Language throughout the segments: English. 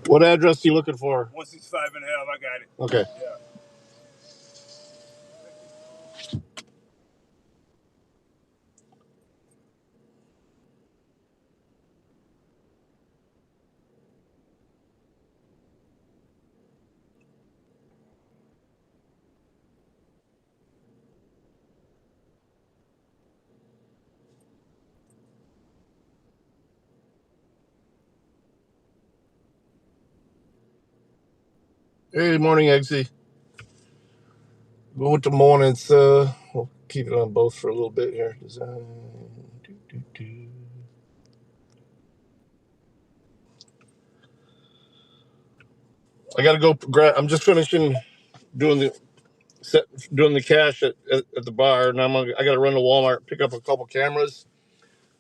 What address are you looking for? 165 and a half. I got it. Okay. Yeah. Hey, morning, Eggsy. Going to mornings. We'll keep it on both for a little bit here. Design. I got to go grab. I'm just finishing doing the cash at the bar, and I got to run to Walmart, pick up a couple cameras.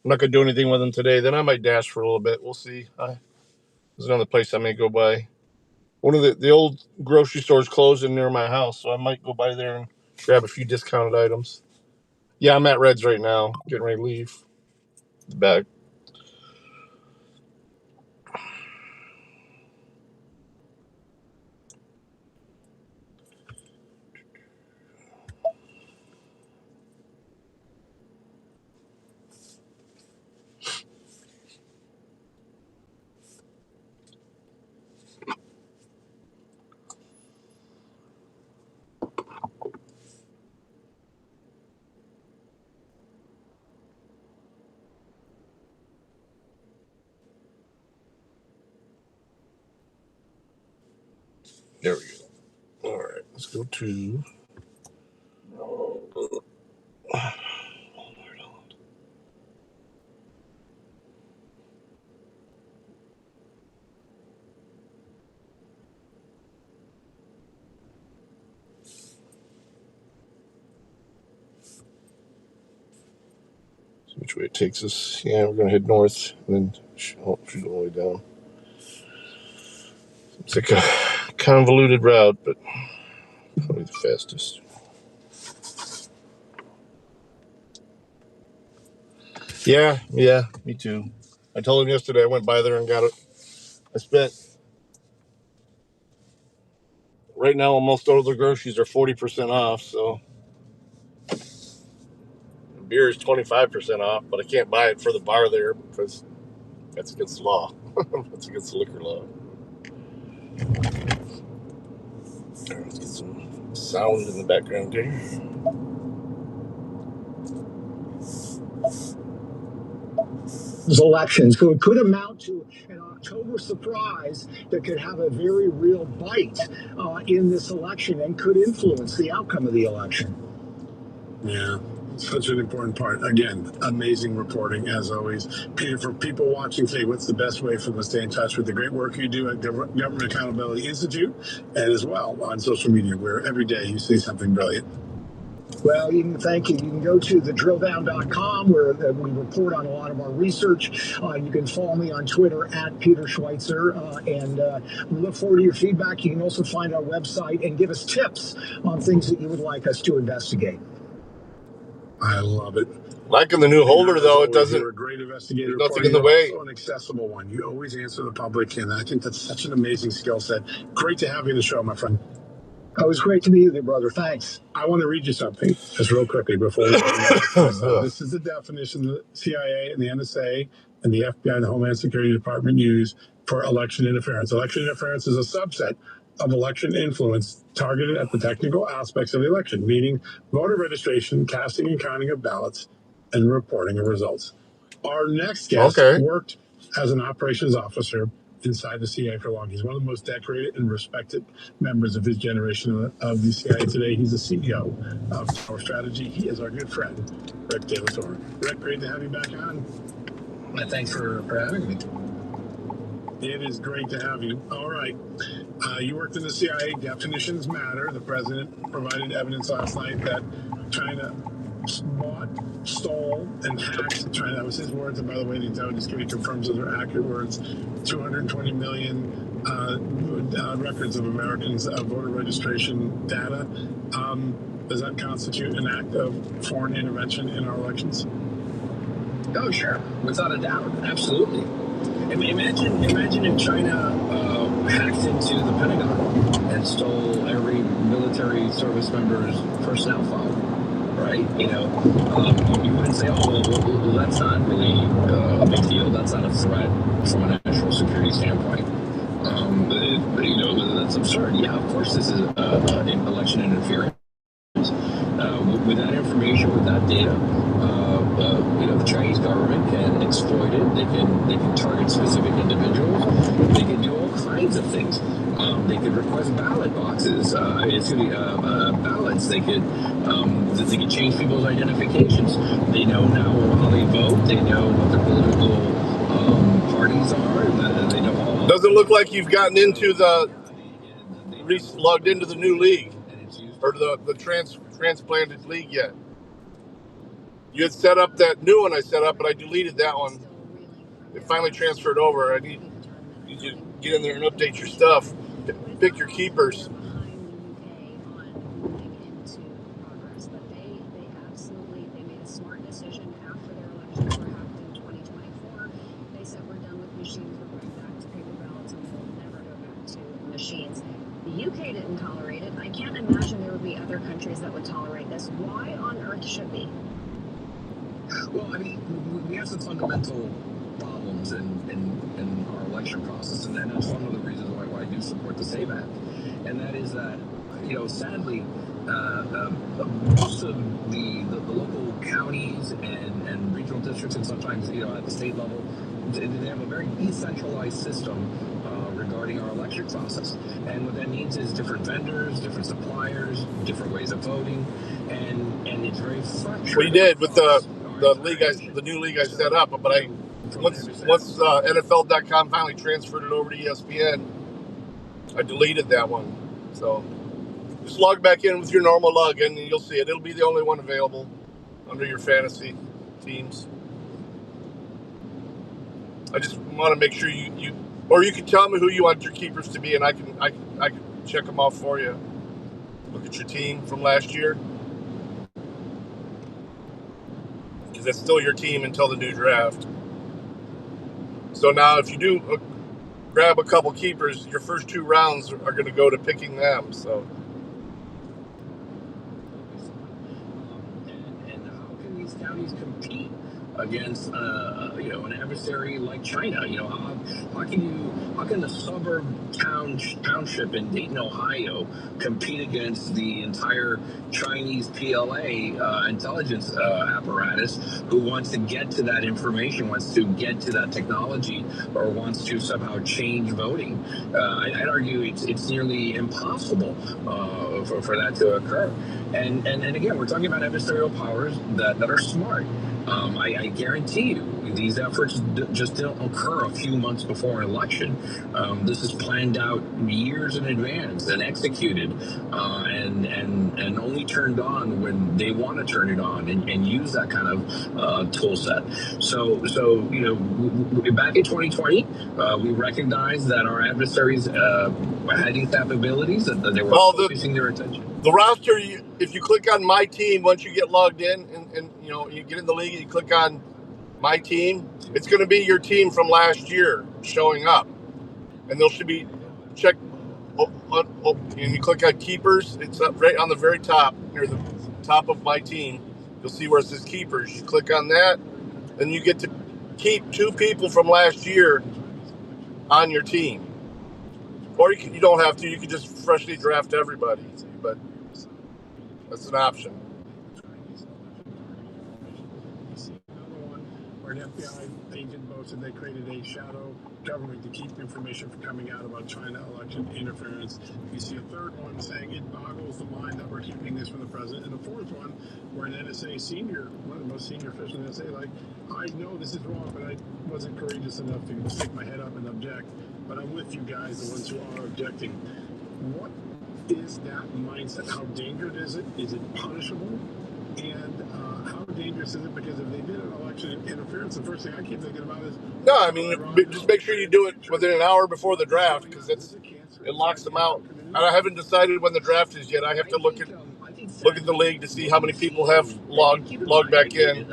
I'm not gonna do anything with them today. Then I might dash for a little bit. We'll see. There's another place I may go by. One of the old grocery stores closing near my house, so I might go by there and grab a few discounted items. Yeah, I'm at Red's right now, getting ready to leave. Back. There we go. All right, let's go to. See which way it takes us. Yeah, we're gonna head north, and then should go all the way down. It's like a convoluted route, but probably the fastest. Yeah, me too. I told him yesterday I went by there and got it. I spent right now almost all the groceries are 40% off, so beer is 25% off, but I can't buy it for the bar there because that's against the law. That's against the liquor law. All right, let's get some sound in the background here. Elections could amount to an October surprise that could have a very real bite in this election and could influence the outcome of the election. Yeah, such an important part. Again, amazing reporting as always. Peter, for people watching today, what's the best way for them to stay in touch with the great work you do at Government Accountability Institute and as well on social media where every day you see something brilliant? Well, thank you. You can go to thedrilldown.com where we report on a lot of our research. You can follow me on Twitter at Peter Schweitzer, and we look forward to your feedback. You can also find our website and give us tips on things that you would like us to investigate. I love it. Liking the new holder, though, it doesn't. You're a great investigator. There's nothing in the way. Also an accessible one. You always answer the public, and I think that's such an amazing skill set. Great to have you in the show, my friend. It was great to meet you, brother. Thanks. I want to read you something just real quickly before we go. This is the definition the CIA and the NSA and the FBI and the Homeland Security Department use for election interference. Election interference is a subset of election influence targeted at the technical aspects of the election, meaning voter registration, casting and counting of ballots, and reporting of results. Our next guest worked as an operations officer inside the CIA for long. He's one of the most decorated and respected members of his generation of the CIA today. He's the CEO of Tower Strategy. He is our good friend, Rick De La Torre. Rick, great to have you back on. Thanks for having me. It is great to have you. All right. You worked in the CIA. Definitions matter. The president provided evidence last night that China bought, stole, and hacked China. That was his words. And by the way, the intelligence committee confirms those are accurate words. 220 million records of Americans' voter registration data. Does that constitute an act of foreign intervention in our elections? Oh, sure, without a doubt, absolutely. Imagine if China hacked into the Pentagon and stole every military service member's personnel file, right? You wouldn't say, oh, well, that's not really a big deal. That's not a threat from a national security standpoint. That's absurd. Yeah, of course, this is election interference. With that information, with that data, the Chinese government can exploit it. They can target specific individuals. They can do all kinds of things. They could request ballot boxes. Ballots. They could change people's identifications. They know now how they vote. They know what their political parties are. They know all. Doesn't look like you've gotten into logged into the new league or the transplanted league yet. You had set up that new one I set up, but I deleted that one. It finally transferred over. I need you to get in there and update your stuff. Pick your keepers. They made a smart decision after their elections were hacked in 2024. They said we're done with machines, we're going back to paper ballots, and we'll never go back to machines. The UK didn't tolerate it. I can't imagine there would be other countries that would tolerate this. Why on earth should we? Well, we have some fundamental problems in our election process, and that's one of the reasons why I do support the SAVE Act. And that is that, sadly, most of the local counties and regional districts, and sometimes, at the state level, they have a very decentralized system regarding our election process. And what that means is different vendors, different suppliers, different ways of voting, and it's very frustrating. We did with the league, the new league I set up, but once NFL.com finally transferred it over to ESPN, I deleted that one. So just log back in with your normal login, and you'll see it. It'll be the only one available under your fantasy teams. I just want to make sure you or you can tell me who you want your keepers to be, and I can check them off for you. Look at your team from last year, because that's still your team until the new draft. So now, if you do grab a couple keepers, your first 2 rounds are going to go to picking them. So. And how can these counties compete against an adversary like China? How can the suburb township in Dayton, Ohio, compete against the entire Chinese PLA intelligence apparatus, who wants to get to that information, wants to get to that technology, or wants to somehow change voting? I'd argue it's nearly impossible for that to occur. And again, we're talking about adversarial powers that are smart. I guarantee you, these efforts just don't occur a few months before an election. This is planned out years in advance and executed, and only turned on when they want to turn it on and use that kind of tool set. So back in 2020, we recognized that our adversaries had these capabilities, that they were focusing their attention. The roster, if you click on My Team, once you get logged in and you get in the league and you click on My Team, it's going to be your team from last year showing up. And there should be check, and you click on Keepers. It's up right on the very top, near the top of My Team. You'll see where it says Keepers. You click on that, and you get to keep 2 people from last year on your team. Or you don't have to. You can just freshly draft everybody. But that's an option. where an FBI agent boasted they created a shadow government to keep information from coming out about China election interference. You see a third one saying it boggles the mind that we're keeping this from the president. And a fourth one where an NSA senior, one of the most senior officials in the NSA, like, I know this is wrong, but I wasn't courageous enough to stick my head up and object. But I'm with you guys, the ones who are objecting. What is that mindset? How dangerous is it? Is it punishable? And how dangerous is it? Because if they did an election interference, the first thing I keep thinking about is... No, I mean, just make sure you do it within an hour before the draft, because it locks them out. And I haven't decided when the draft is yet. I have to look at the league to see how many people have logged back in.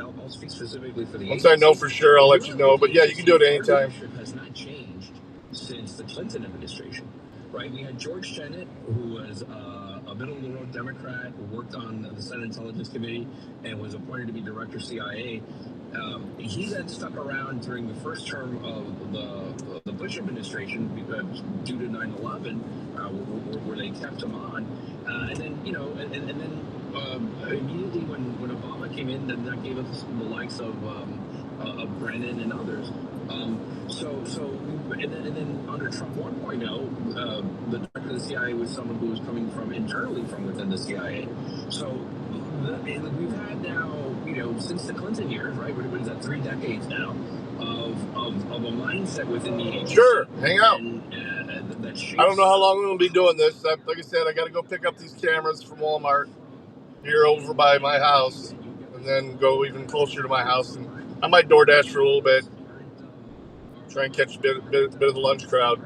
Once I know for sure, I'll let you know. But yeah, you can do it anytime. Has not changed since the Clinton administration, right? We had George Tenet, who was a middle-of-the-road Democrat who worked on the Senate Intelligence Committee and was appointed to be director of CIA. He then stuck around during the first term of the Bush administration due to 9/11, where they kept him on, and then immediately when Obama came in, then that gave us the likes of Brennan and others. And then under Trump 1.0, the director of the CIA was someone who was coming from internally from within the CIA. So we've had now, since the Clinton years, right? What is that? 3 decades now of a mindset within the agency. Sure, hang out. I don't know how long we'll be doing this. Like I said, I got to go pick up these cameras from Walmart here over by my house, and then go even closer to my house. And I might DoorDash for a little bit, try and catch a bit of the lunch crowd.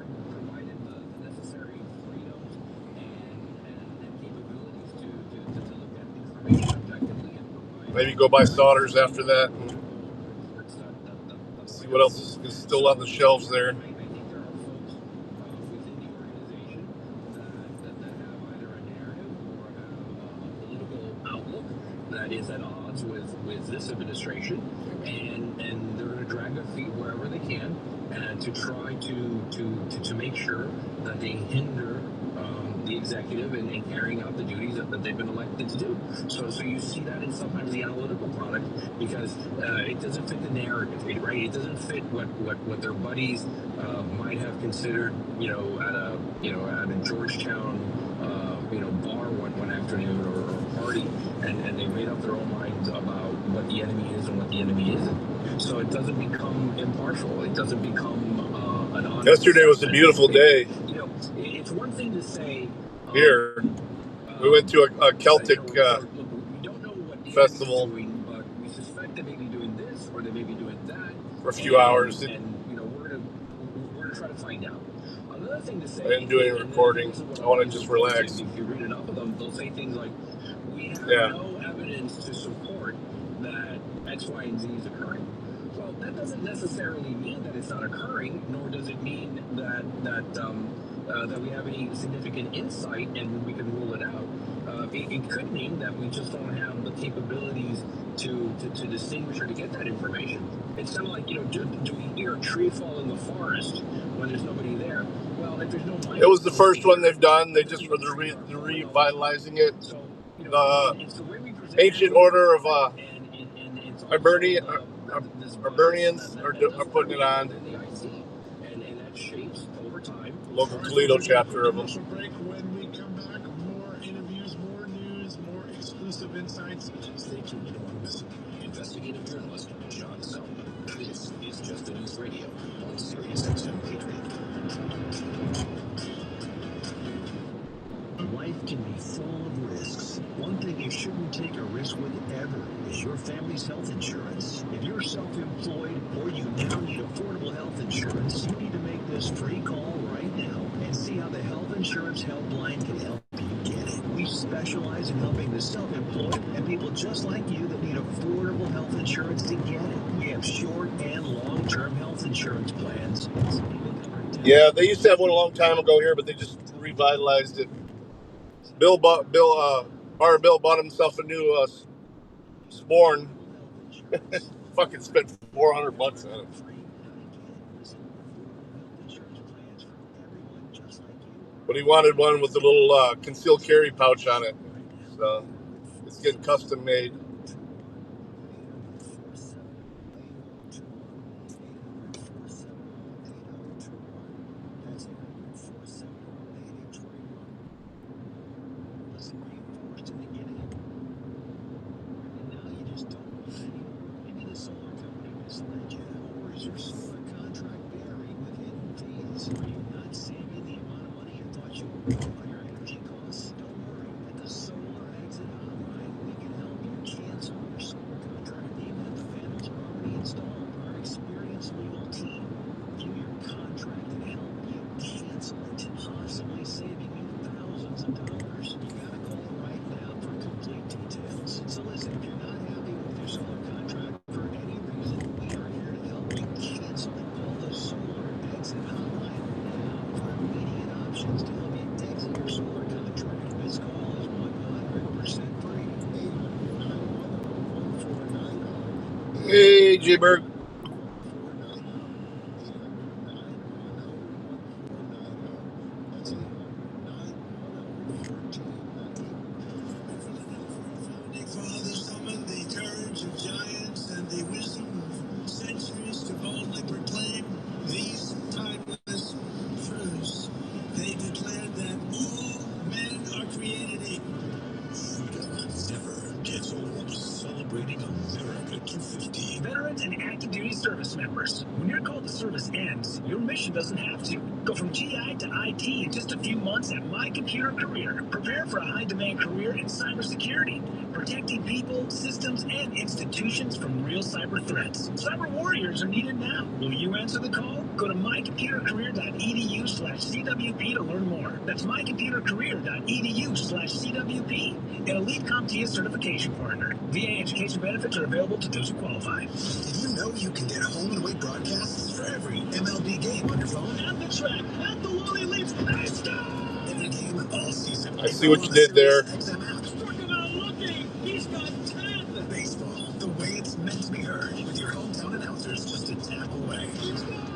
Maybe go buy Sodders after that and see what else is still on the shelves there. That is at odds with this administration, and they're going to drag their feet wherever they can, and to try to make sure that they hinder the executive in carrying out the duties that they've been elected to do. So you see that in sometimes the analytical product, because it doesn't fit the narrative, right? It doesn't fit what their buddies might have considered, at a Georgetown bar one afternoon or party, and they made up their own minds about what the enemy is and what the enemy isn't. So it doesn't become impartial. It doesn't become an honest. Yesterday was a beautiful day. It's one thing to say here. We went to a Celtic festival. Doing, but we suspect they may be doing this or they may be doing that for a few hours. And we're gonna try to find out. Another thing to say, I didn't do any recording. I want to just relax. If you read enough of them, they'll say things like, "We have no evidence to support that X, Y, and Z is occurring." Well, that doesn't necessarily mean that it's not occurring, nor does it mean that we have any significant insight and we can rule it out. It could mean that we just don't have the capabilities to distinguish or to get that information. It's kind of like, do we hear a tree fall in the forest when there's nobody there? Well, if there's no mind, it was the first one they've done. They're revitalizing it. So, the ancient order of Hibernians are putting it on. And that shapes over time. Local Toledo chapter of them. When we come back, more interviews, more news, more exclusive insights. Stay tuned, you don't want to miss it. Investigative journalist John Selma. This is Just the News Radio on Sirius XM Patriot. Life can be full of risks. One thing you shouldn't take a risk with ever is your family's health insurance. If you're self-employed or you now need affordable health insurance, you need to make this free call right now and see how the Health Insurance Helpline can help you get it. We specialize in helping the self-employed and people just like you that need affordable health insurance to get it. We have short and long-term health insurance plans. Yeah, they used to have one a long time ago here, but they just revitalized it. Bill bought himself a new Sporn. Fucking spent $400 on it. But he wanted one with a little concealed carry pouch on it. So it's getting custom made. insurance? Are you not saving the amount of money you thought you would on your energy costs? Don't worry. At the Solar Exit Hotline, we can help you cancel your solar contract even if the panels are already installed. Our experienced legal team review your contract and help you cancel it, possibly saving you thousands of dollars. You gotta call right now for complete details. So listen, if you're not happy with your solar contract for any reason, we are here to help you cancel it. Call the Solar Exit Hotline now for immediate options to help you exit your solar contract. This call is 100% free. 800-911-1490. Hey, J-Berg. 800-911-1490. That's 800-911-1490. Fathers summoned the courage of giants and the wisdom of centuries to boldly proclaim these timeless truths. They declared that all men are created equal. Freedom never gets old. Celebrating America 250. Veterans and active duty service members. When your call to service ends, your mission doesn't have to. Go from GI to IT in just a few months at My Computer Career. Prepare for a high-demand career in cybersecurity, protecting people, systems, and institutions from real cyber threats. Cyber warriors are needed now. Will you answer the call? Go to mycomputercareer.edu/CWP to learn more. That's mycomputercareer.edu/CWP. An elite CompTIA certification partner. VA education benefits are available to those who qualify. Did you know you can get home and away broadcasts for every MLB game on your phone? At the track, at the Wally Leaps, let's go! Every game all season. I see what you did there. Working on looking, he's got 10. Baseball, the way it's meant to be heard, with your hometown announcers just a tap away. It's gone!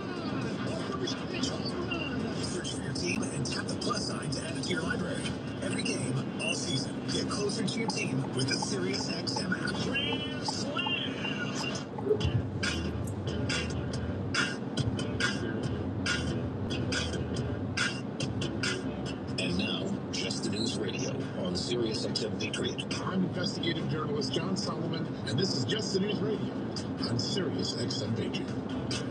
A first pitch home run! Search for your team and tap the plus sign to add it to your library. Every game, all season. Get closer to your team with the SiriusXM app. Grand Slam! And now, Just the News Radio on SiriusXM Patriot. I'm investigative journalist John Solomon, and this is Just the News Radio on SiriusXM Patriot.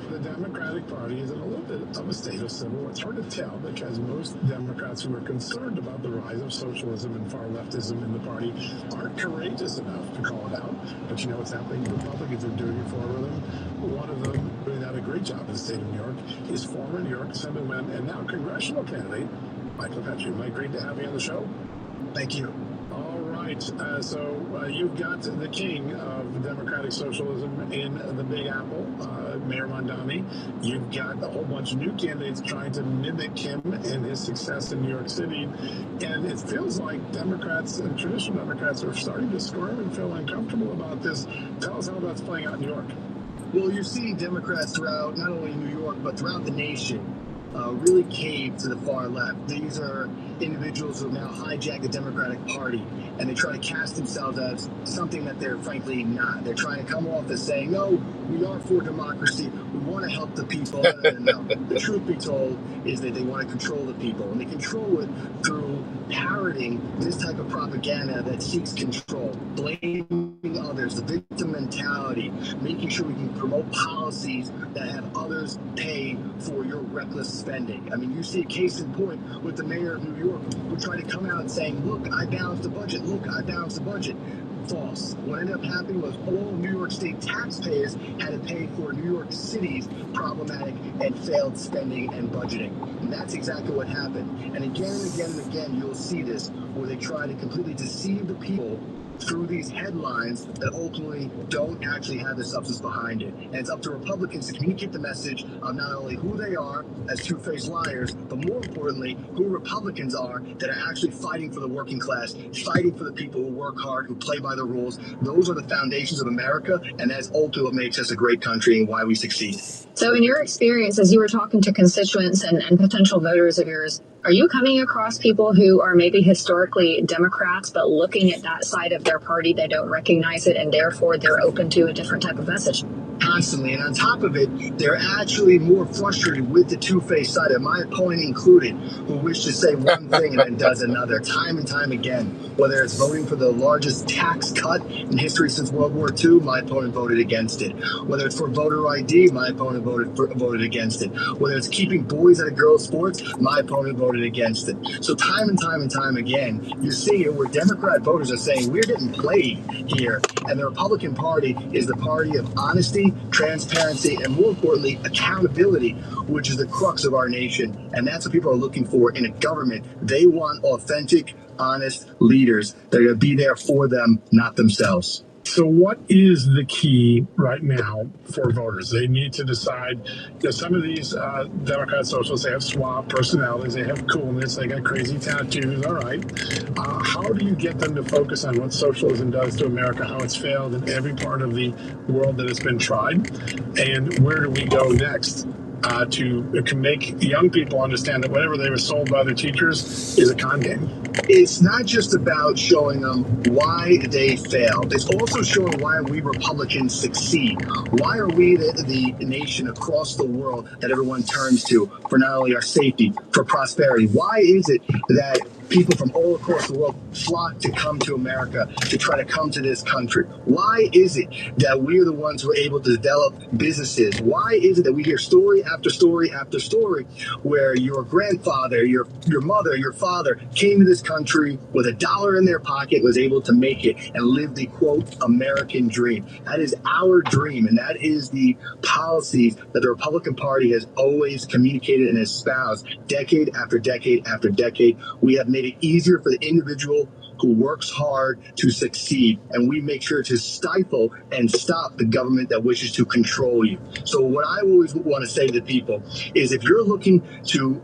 The Democratic Party is in a little bit of a state of civil. It's hard to tell because most Democrats who are concerned about the rise of socialism and far leftism in the party aren't courageous enough to call it out. But you know what's happening? Republicans are doing it for them. One of them doing that a great job in the state of New York is former New York Assemblyman and now congressional candidate Michael Petrie. Mike, great to have you on the show. Thank you. All right. So you've got the king of democratic socialism in the Big Apple, Mayor Mondani. You've got a whole bunch of new candidates trying to mimic him and his success in New York City. And it feels like Democrats and traditional Democrats are starting to squirm and feel uncomfortable about this. Tell us how that's playing out in New York. Well, you see Democrats throughout, not only New York, but throughout the nation, really cave to the far left. These are individuals who have now hijacked the Democratic Party, and they try to cast themselves as something that they're frankly not. They're trying to come off as saying, no, we are for democracy, we want to help the people. No. The truth be told is that they want to control the people, and they control it through parroting this type of propaganda that seeks control, blaming others, the victim mentality, making sure we can promote policies that have others pay for your reckless spending. I mean, you see a case in point with the mayor of New York who tried to come out saying, look, I balanced the budget. Look, I balanced the budget. False. What ended up happening was all New York State taxpayers had to pay for New York City's problematic and failed spending and budgeting. And that's exactly what happened. And again and again and again, you'll see this where they try to completely deceive the people through these headlines that ultimately don't actually have the substance behind it. And it's up to Republicans to communicate the message of not only who they are as two-faced liars, but more importantly, who Republicans are that are actually fighting for the working class, fighting for the people who work hard, who play by the rules. Those are the foundations of America, and that's ultimately what makes us a great country and why we succeed. So in your experience, as you were talking to constituents and potential voters of yours, are you coming across people who are maybe historically Democrats, but looking at that side of their party, they don't recognize it, and therefore they're open to a different type of message? constantly. And on top of it, they're actually more frustrated with the two-faced side, and my opponent included, who wish to say one thing and then does another time and time again. Whether it's voting for the largest tax cut in history since World War II, my opponent voted against it. Whether it's for voter ID, my opponent voted against it. Whether it's keeping boys out of girls' sports, my opponent voted against it. So time and time again, you're seeing it where Democrat voters are saying we're getting played here, and the Republican Party is the party of honesty, transparency, and more importantly, accountability, which is the crux of our nation. And that's what people are looking for in a government. They want authentic, honest leaders that are going to be there for them, not themselves. So what is the key right now for voters? They need to decide, some of these Democrat socialists, they have suave personalities, they have coolness, they got crazy tattoos, all right. How do you get them to focus on what socialism does to America, how it's failed in every part of the world that it's been tried, and where do we go next? To make young people understand that whatever they were sold by their teachers is a con game. It's not just about showing them why they failed. It's also showing why we Republicans succeed. Why are we the nation across the world that everyone turns to for not only our safety, for prosperity? Why is it that people from all across the world flock to come to America, to try to come to this country? Why is it that we are the ones who are able to develop businesses? Why is it that we hear story after story after story where your grandfather, your mother, your father came to this country with $1 in their pocket, was able to make it and live the quote American dream? That is our dream, and that is the policies that the Republican Party has always communicated and espoused decade after decade after decade. We have made it easier for the individual who works hard to succeed, and we make sure to stifle and stop the government that wishes to control you. So what I always want to say to people is, if you're looking to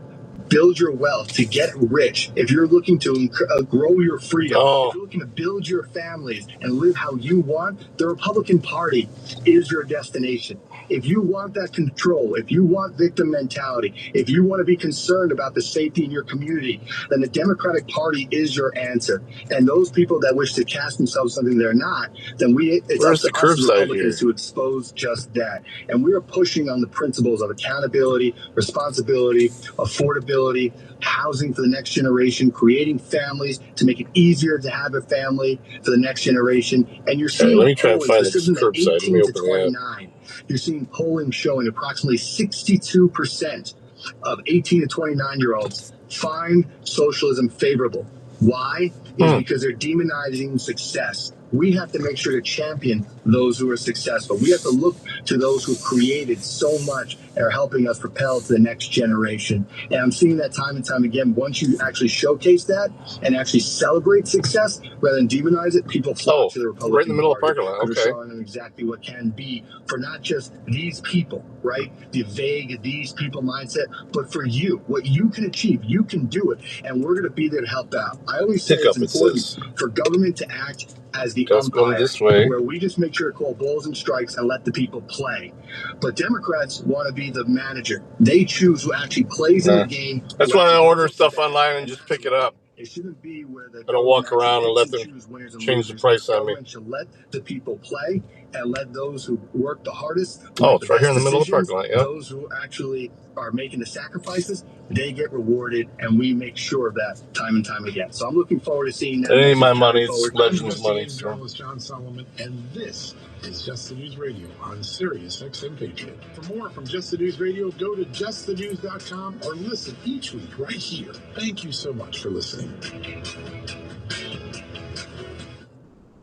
build your wealth, to get rich, if you're looking to grow your freedom, if you're looking to build your families and live how you want, the Republican Party is your destination. If you want that control, if you want victim mentality, if you want to be concerned about the safety in your community, then the Democratic Party is your answer. And those people that wish to cast themselves something they're not, then it's up to us as Republicans to expose just that. And we are pushing on the principles of accountability, responsibility, affordability, housing for the next generation, creating families to make it easier to have a family for the next generation. And you're seeing this isn't 18 to 29. You're seeing polling showing approximately 62% of 18 to 29-year-olds find socialism favorable. Why? Is because they're demonizing success. We have to make sure to champion those who are successful. We have to look to those who created so much and are helping us propel to the next generation. And I'm seeing that time and time again. Once you actually showcase that and actually celebrate success rather than demonize it, people flock to the Republican right in the middle Party. of the parking lot. We're showing them exactly what can be for not just these people, right? The vague these people mindset, but for you, what you can achieve, you can do it. And we're going to be there to help out. I always say it's important for government to act as the umpire, where we just make sure to call balls and strikes and let the people play. But Democrats want to be the manager. They choose who actually plays in the game. That's why I order stuff online and just pick it up. It shouldn't be where the I don't walk around and let them change the price on me. Government should let the people play and let those who work the hardest, it's right here in the middle of the parking lot. Yeah. Those who actually are making the sacrifices, they get rewarded, and we make sure of that time and time again. So I'm looking forward to seeing that. It ain't my money; it's Legends' money. John Solomon, and this is Just the News Radio on Sirius XM Patriot. For more from Just the News Radio, go to justthenews.com or listen each week right here. Thank you so much for listening.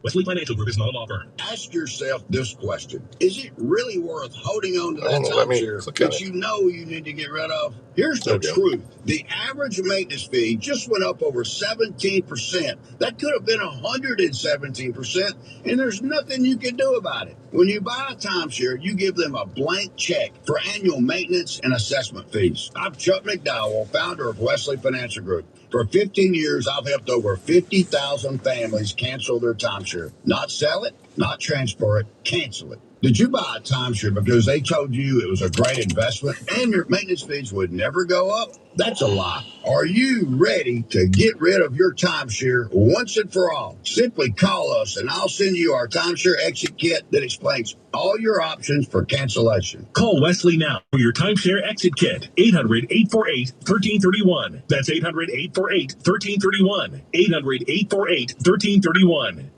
Wesley Financial Group is not an law firm. Ask yourself this question. Is it really worth holding on to that timeshare that you know you need to get rid of? Here's the truth. The average maintenance fee just went up over 17%. That could have been 117%, and there's nothing you can do about it. When you buy a timeshare, you give them a blank check for annual maintenance and assessment fees. I'm Chuck McDowell, founder of Wesley Financial Group. For 15 years, I've helped over 50,000 families cancel their timeshare. Not sell it, not transfer it, cancel it. Did you buy a timeshare because they told you it was a great investment and your maintenance fees would never go up? That's a lie. Are you ready to get rid of your timeshare once and for all? Simply call us and I'll send you our timeshare exit kit that explains all your options for cancellation. Call Wesley now for your timeshare exit kit. 800-848-1331. That's 800-848-1331. 800-848-1331.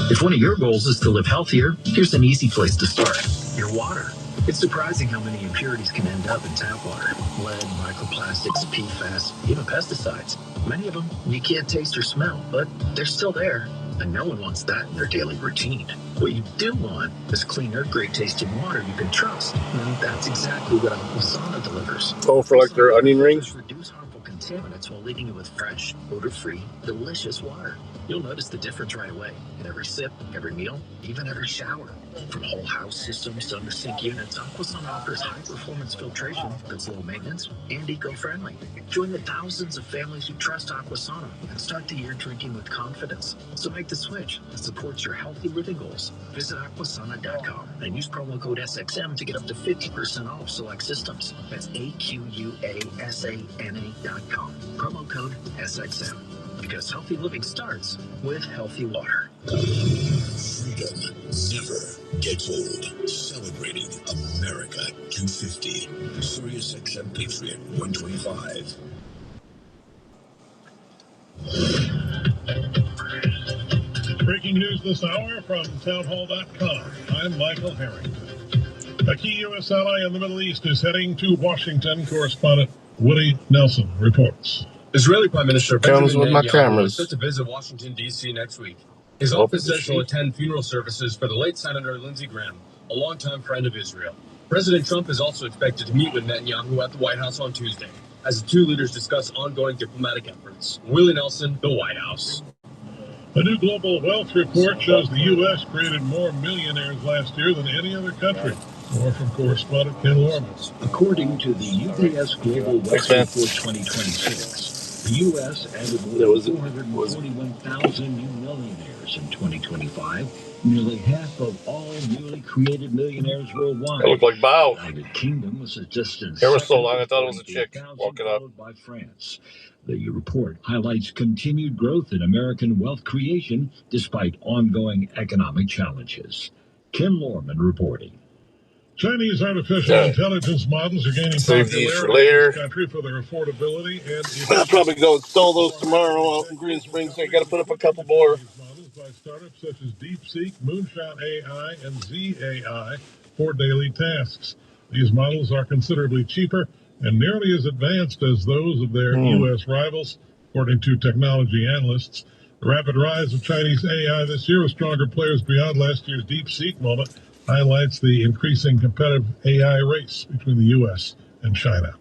If one of your goals is to live healthier, here's an easy place to start. Your water. It's surprising how many impurities can end up in tap water. Lead, microplastics, PFAS, even pesticides. Many of them you can't taste or smell, but they're still there. And no one wants that in their daily routine. What you do want is cleaner, great tasting water you can trust. And that's exactly what Aquasana delivers. Oh, for like their onion rings? Reduce harmful contaminants while leaving you with fresh, odor-free, delicious water. You'll notice the difference right away in every sip, every meal, even every shower. From whole house systems to under sink units, Aquasana offers high-performance filtration that's low maintenance and eco-friendly. Join the thousands of families who trust Aquasana and start the year drinking with confidence. So make the switch that supports your healthy living goals. Visit Aquasana.com and use promo code SXM to get up to 50% off select systems. That's AQUASANA.com. Promo code SXM. Because healthy living starts with healthy water. Freedom never gets old. Celebrating America 250. Sirius XM Patriot 125. Breaking news this hour from townhall.com. I'm Michael Harrington. A key U.S. ally in the Middle East is heading to Washington. Correspondent Woody Nelson reports. Israeli Prime Minister Benjamin Netanyahu is set cameras. to visit Washington, D.C. next week. His office says he'll attend funeral services for the late Senator Lindsey Graham, a longtime friend of Israel. President Trump is also expected to meet with Netanyahu at the White House on Tuesday, as the two leaders discuss ongoing diplomatic efforts. Willie Nelson, the White House. A new global wealth report shows the U.S. created more millionaires last year than any other country. More from correspondent Ken Lorman. According to the UBS Global Wealth Report 2026, the U.S. added more than 441,000 new millionaires in 2025, nearly half of all newly created millionaires worldwide. That looked like Bao. The United Kingdom was just Hair was so long I thought it was a chick walking up. Followed by France. The report highlights continued growth in American wealth creation despite ongoing economic challenges. Ken Lorman reporting. Chinese artificial intelligence models are gaining Save these for popularity in later. this country for their affordability and I'll probably go install those tomorrow out in Green Springs. I got to put up a couple more. models by startups such as DeepSeek, Moonshot AI, and ZAI for daily tasks. These models are considerably cheaper and nearly as advanced as those of their U.S. rivals, according to technology analysts. The rapid rise of Chinese AI this year with stronger players beyond last year's DeepSeek moment highlights the increasing competitive AI race between the U.S. and China.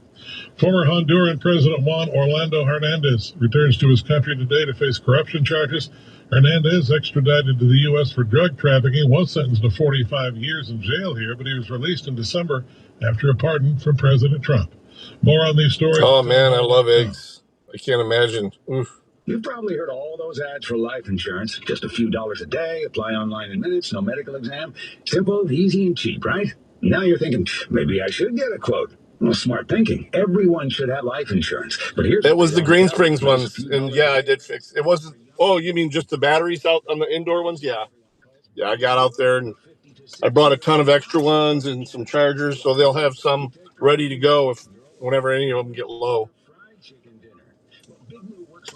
Former Honduran President Juan Orlando Hernandez returns to his country today to face corruption charges. Hernandez, extradited to the U.S. for drug trafficking, was sentenced to 45 years in jail here, but he was released in December after a pardon from President Trump. More on these stories. Oh, man, I love eggs. I can't imagine. Oof. You've probably heard all those ads for life insurance. Just a few dollars a day, apply online in minutes, no medical exam. Simple, easy, and cheap, right? Now you're thinking, maybe I should get a quote. Well, smart thinking. Everyone should have life insurance. But here's It was the Green Springs ones, and yeah, I did fix it. It wasn't, oh, you mean just the batteries out on the indoor ones? Yeah. Yeah, I got out there, and I brought a ton of extra ones and some chargers, so they'll have some ready to go whenever any of them get low.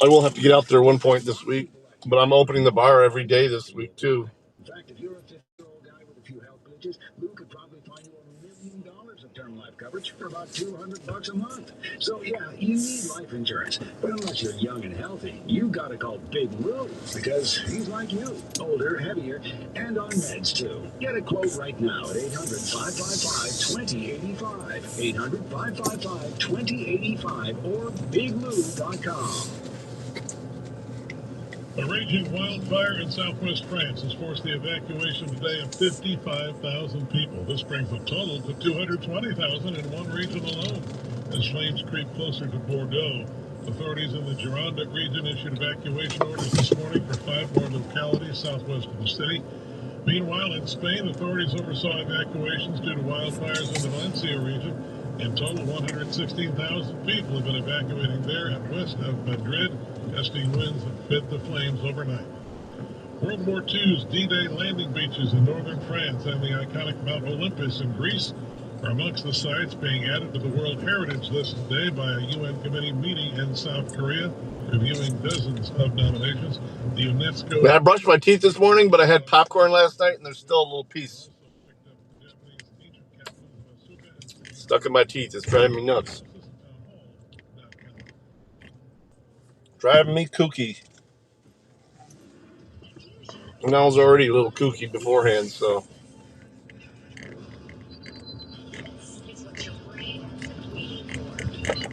I will have to get out there one point this week, but I'm opening the bar every day this week, too. In fact, if you're a 50-year-old guy with a few health glitches, Lou could probably find you $1 million of term life coverage for about $200 a month. So yeah, you need life insurance, but unless you're young and healthy, you gotta call Big Lou because he's like you, older, heavier, and on meds too. Get a quote right now at 800-555-2085, 800-555-2085, or BigLou.com. A raging wildfire in southwest France has forced the evacuation today of 55,000 people. This brings the total to 220,000 in one region alone. As flames creep closer to Bordeaux, authorities in the Gironde region issued evacuation orders this morning for 5 more localities southwest of the city. Meanwhile, in Spain, authorities oversaw evacuations due to wildfires in the Valencia region. In total, 116,000 people have been evacuating there and west of Madrid. Gusty winds have fed the flames overnight. World War II's D-Day landing beaches in northern France and the iconic Mount Olympus in Greece are amongst the sites being added to the World Heritage List today by a UN committee meeting in South Korea, reviewing dozens of nominations. The UNESCO... Man, I brushed my teeth this morning, but I had popcorn last night, and there's still a little piece stuck in my teeth. It's driving me nuts. Driving me kooky. And I was already a little kooky beforehand, so... It's what your brain has been waiting for.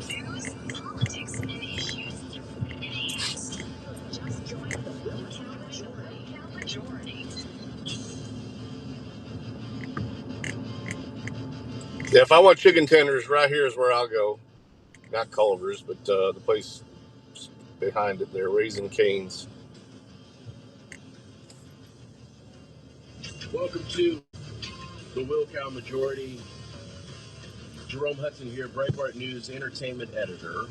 News, politics, and issues thrown in hands. Just join the Will Count Majority. Yeah, if I want chicken tenders, right here is where I'll go. Not Culver's, but the place behind it there, Raising Cane's. Welcome to the Will Count Majority. Jerome Hudson here, Breitbart News entertainment editor,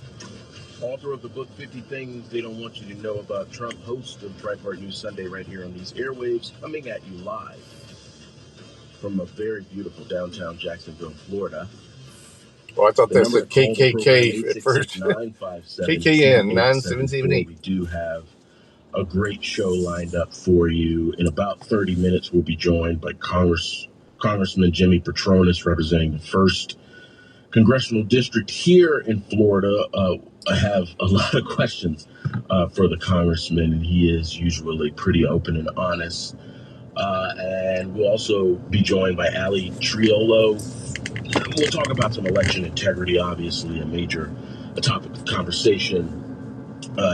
author of the book 50 Things They Don't Want You to Know About Trump, host of Breitbart News Sunday right here on these airwaves, coming at you live from a very beautiful downtown Jacksonville, Florida. Oh, I thought that said KKK at first. KKN 9778. We do have a great show lined up for you. In about 30 minutes, we'll be joined by Congressman Jimmy Petronis, representing the 1st Congressional District here in Florida. I have a lot of questions for the congressman, and he is usually pretty open and honest. And we'll also be joined by Ali Triolo. We'll talk about some election integrity, obviously a topic of conversation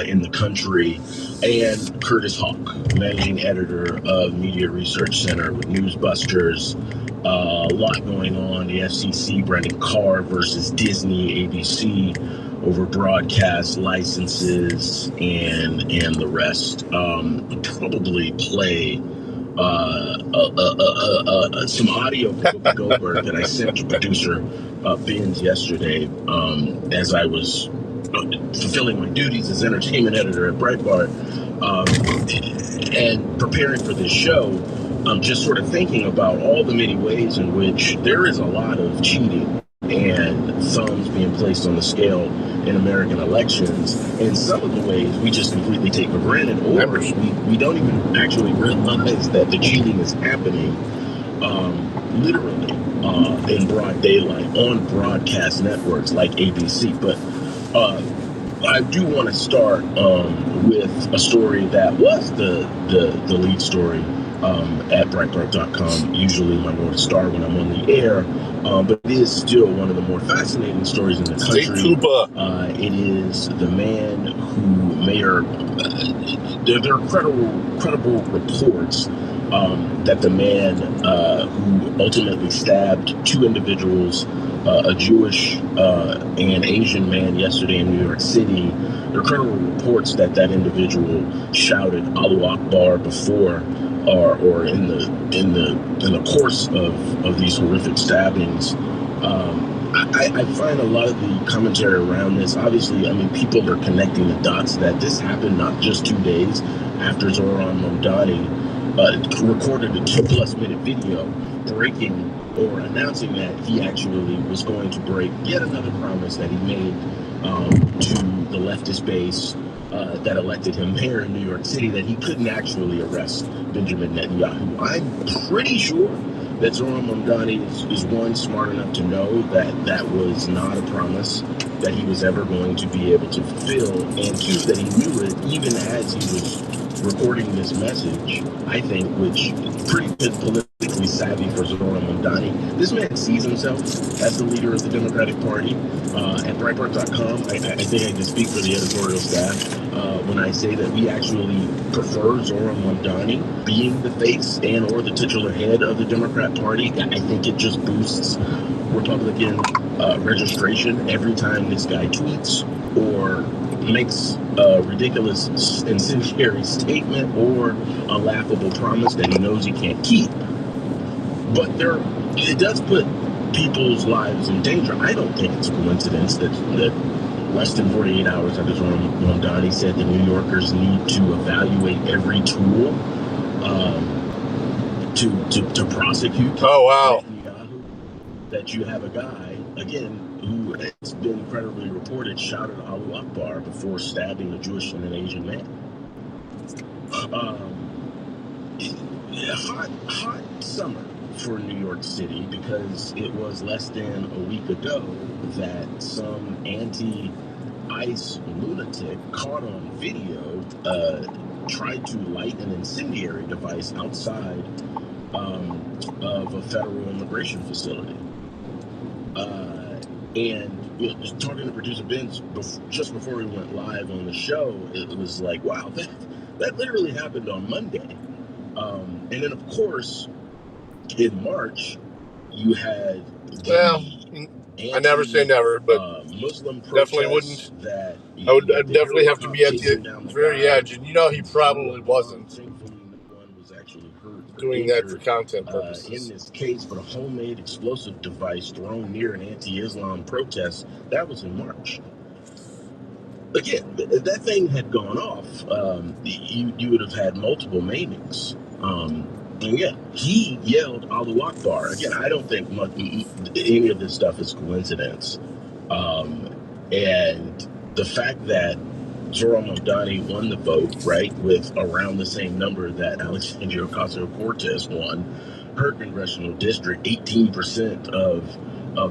in the country, and Curtis Hawk, managing editor of Media Research Center with Newsbusters. A lot going on. The FCC, Brendan Carr versus Disney, ABC over broadcast licenses and the rest. Probably play some audio from Whoopi Goldberg that I sent to producer Benz yesterday as I was fulfilling my duties as entertainment editor at Breitbart, and preparing for this show. I'm just sort of thinking about all the many ways in which there is a lot of cheating and thumbs being placed on the scale in American elections, and some of the ways we just completely take for granted, or we don't even actually realize that the cheating is happening literally in broad daylight on broadcast networks like ABC. But I do want to start with a story that was the lead story at Breitbart.com, usually my North Star when I'm on the air, but it is still one of the more fascinating stories in the country. It is the man who there are credible reports that the man who ultimately stabbed 2 individuals, a Jewish and Asian man yesterday in New York City, there are credible reports that individual shouted Allahu Akbar before or in the course of these horrific stabbings. I find a lot of the commentary around this, obviously, I mean, people are connecting the dots that this happened not just 2 days after Zohran Mamdani recorded a 2+ minute video breaking or announcing that he actually was going to break yet another promise that he made to the leftist base that elected him mayor in New York City, that he couldn't actually arrest Benjamin Netanyahu. I'm pretty sure that Zohran Mamdani is one, smart enough to know that that was not a promise that he was ever going to be able to fulfill, and 2, that he knew it even as he was recording this message, I think, which pretty politically savvy for Zohran Mamdani. This man sees himself as the leader of the Democratic Party. At Breitbart.com, I think I can speak for the editorial staff when I say that we actually prefer Zohran Mamdani being the face and or the titular head of the Democrat Party. I think it just boosts Republican registration every time this guy tweets or makes a ridiculous incendiary statement or a laughable promise that he knows he can't keep. But it does put people's lives in danger. I don't think it's a coincidence that less than 48 hours after Mamdani said the New Yorkers need to evaluate every tool to prosecute. Oh, wow. Netanyahu, that you have a guy, again, who has been credibly reported, shouted Allahu Akbar before stabbing a Jewish and an Asian man. Hot summer for New York City, because it was less than a week ago that some anti-ICE lunatic caught on video tried to light an incendiary device outside of a federal immigration facility. And talking to producer Ben just before we went live on the show, it was like, wow, that literally happened on Monday. And then, of course, in March, you had I never say never, but Muslim definitely wouldn't. That I'd definitely have to be at the very edge, and he probably wasn't doing that for content purposes. In this case, but a homemade explosive device thrown near an anti-Islam protest, that was in March. Again, if that thing had gone off, you would have had multiple maimings. And yeah, he yelled Allahu Akbar. Again, I don't think any of this stuff is coincidence. And the fact that Zohran Mamdani won the vote, right, with around the same number that Alexandria Ocasio-Cortez won, her congressional district, 18% of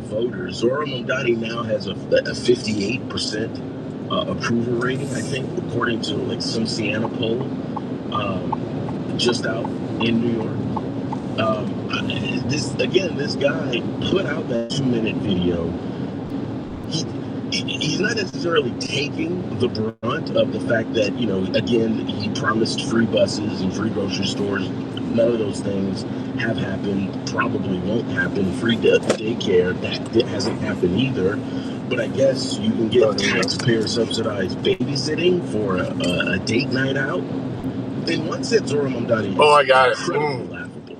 voters. Zohran Mamdani now has a 58% approval rating, I think, according to like some Siena poll just out in New York. This guy put out that 2-minute video. He's not necessarily taking the brunt of the fact that, again, he promised free buses and free grocery stores. None of those things have happened, probably won't happen. Free daycare, that hasn't happened either. But I guess you can get taxpayer-subsidized babysitting for a date night out. In one sense, Zohran Mamdani is incredibly laughable.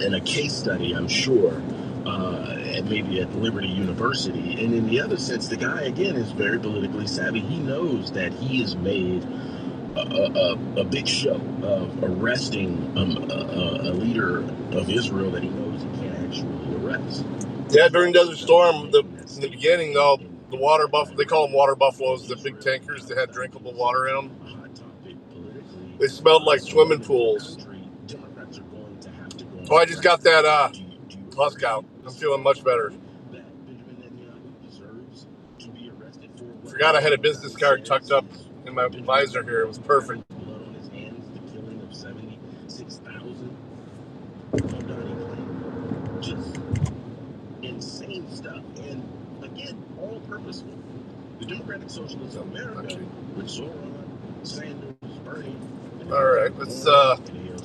And a case study, I'm sure, maybe at Liberty University. And in the other sense, the guy, again, is very politically savvy. He knows that he has made a big show of arresting a leader of Israel that he knows he can't actually arrest. Yeah, during Desert Storm, in the beginning, though, the water buffalo, they call them water buffaloes, the big tankers that had drinkable water in them. They smelled like swimming pools. Oh, I just got that husk out. I'm feeling much better. Forgot I had a business card tucked up in my visor here. It was perfect. Just insane stuff. And again, all purposeful. The Democratic Socialists of America with Zohran, Sanders, Bernie. All right, let's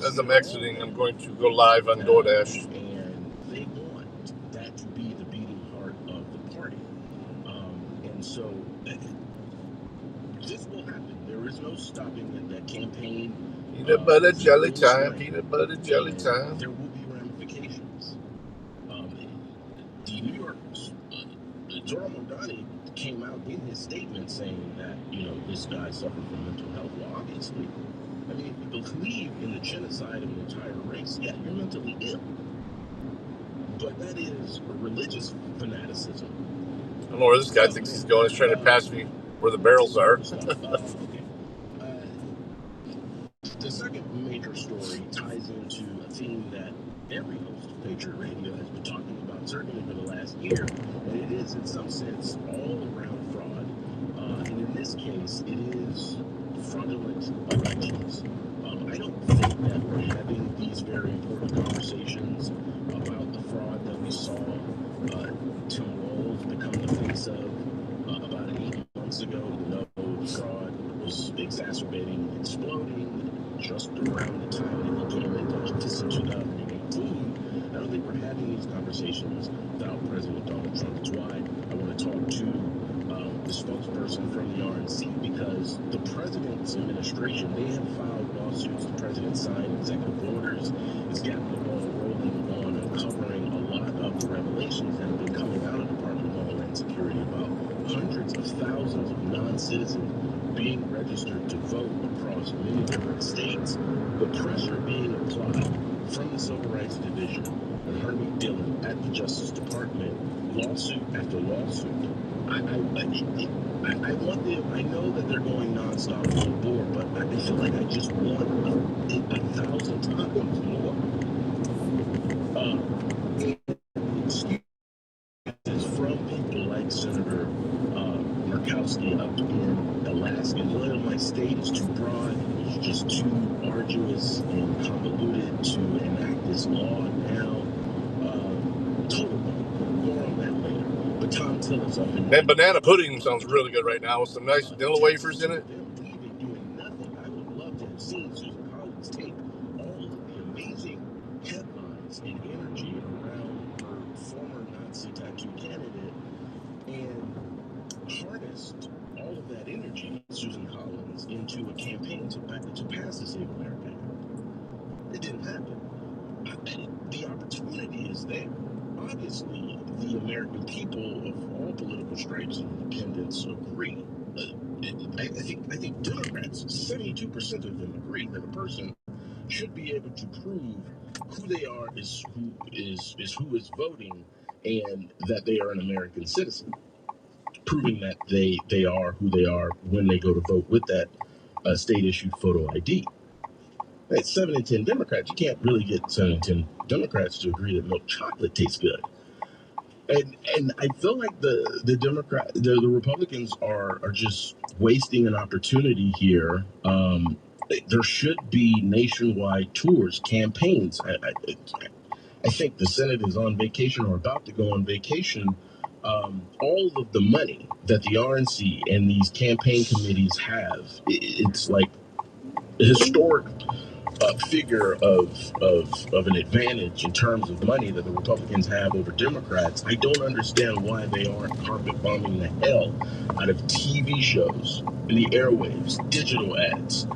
as I'm exiting, I'm going to go live on DoorDash. And they want that to be the beating heart of the party. And so this will happen. There is no stopping that campaign. Peanut butter jelly time. Peanut butter jelly time. There will be ramifications. The New York Zohran Mamdani came out in his statement saying that this guy suffered from mental health. Well, obviously, I mean, if you believe in the genocide of an entire race, yeah, you're mentally ill. But that is religious fanaticism. I don't know where this guy thinks he's going. He's trying to pass me where the barrels are. The second major story ties into a theme that every host of Patriot Radio has been talking about, certainly for the last year, and it is, in some sense, all around fraud. And in this case, it is fraudulent elections. I don't think that we're having these very important conversations about the fraud that we saw Tim Walz become the face of about 8 months ago. No fraud was exacerbating and exploding just around the time that he came into office in 2018. I don't think we're having these conversations without President Donald Trump. That's why I want to talk to the spokesperson from the RNC, because the president's administration, they have filed lawsuits. The president signed executive orders. It's gotten the ball rolling on uncovering a lot of the revelations that have been coming out of the Department of Homeland Security about hundreds of thousands of non-citizens being registered to vote across many different states. The pressure being applied from the Civil Rights Division and Hermie Dillon at the Justice Department, lawsuit after lawsuit. I want them. I know that they're going nonstop full board, but I feel like I just want 1,000 times more. Excuses from people like Senator Murkowski up in Alaska. The oil in my state is too broad. It's just too arduous and convoluted to enact this law now. Total more on that later. But Tom Tillis up in And banana pudding sounds really good right now with some nice vanilla wafers in it. Even doing nothing. I would love to have seen Susan Collins take all of the amazing headlines and energy around her former Nazi tattoo candidate and harnessed all of that energy, Susan Collins, into a campaign to pass the Save America Act. It didn't happen. The opportunity is there. Obviously, the American people of all political stripes and independents agree. I think Democrats, 72% of them agree that a person should be able to prove who they are is who is voting, and that they are an American citizen, proving that they are who they are when they go to vote with that state-issued photo ID. That's 7 in 10 Democrats. You can't really get 7 in 10 Democrats to agree that milk chocolate tastes good. And I feel like the Republicans are just wasting an opportunity here. There should be nationwide tours, campaigns. I think the Senate is on vacation or about to go on vacation. All of the money that the RNC and these campaign committees have, it's like a historic figure of an advantage in terms of money that the Republicans have over Democrats. I don't understand why they aren't carpet bombing the hell out of TV shows in the airwaves, digital ads,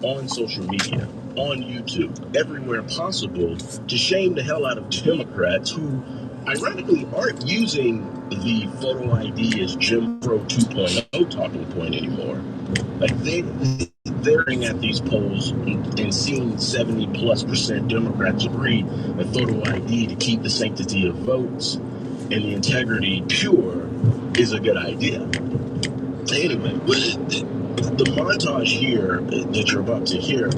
on social media, on YouTube, everywhere possible, to shame the hell out of Democrats who ironically aren't using the photo ID as Jim Crow 2.0 talking point anymore. Like they're at these polls and seeing 70+% Democrats agree that photo ID to keep the sanctity of votes and the integrity pure is a good idea. Anyway, the montage here that you're about to hear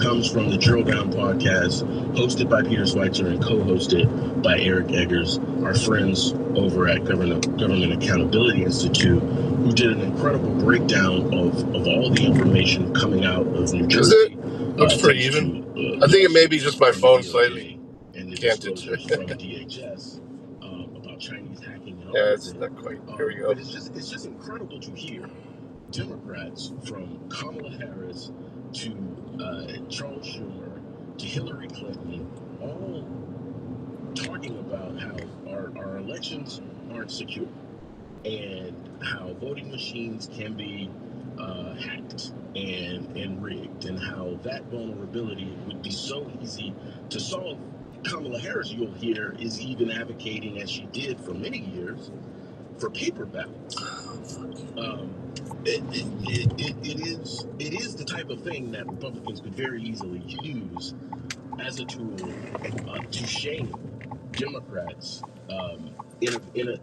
comes from the Drill Down podcast, hosted by Peter Schweitzer and co-hosted by Eric Eggers, our friends over at Government Accountability Institute, who did an incredible breakdown of all the information coming out of New Jersey. Is it? Looks pretty even. I think it may be just my phone slightly and the canted. disclosures from DHS about Chinese hacking and all Yeah, of it's it. not quite. Here we go. But it's just incredible to hear Democrats from Kamala Harris to Charles Schumer to Hillary Clinton all talking about how our elections aren't secure and how voting machines can be hacked and rigged, and how that vulnerability would be so easy to solve. Kamala Harris, you'll hear, is even advocating, as she did for many years, for paper ballots. It is the type of thing that Republicans could very easily use as a tool to shame Democrats in a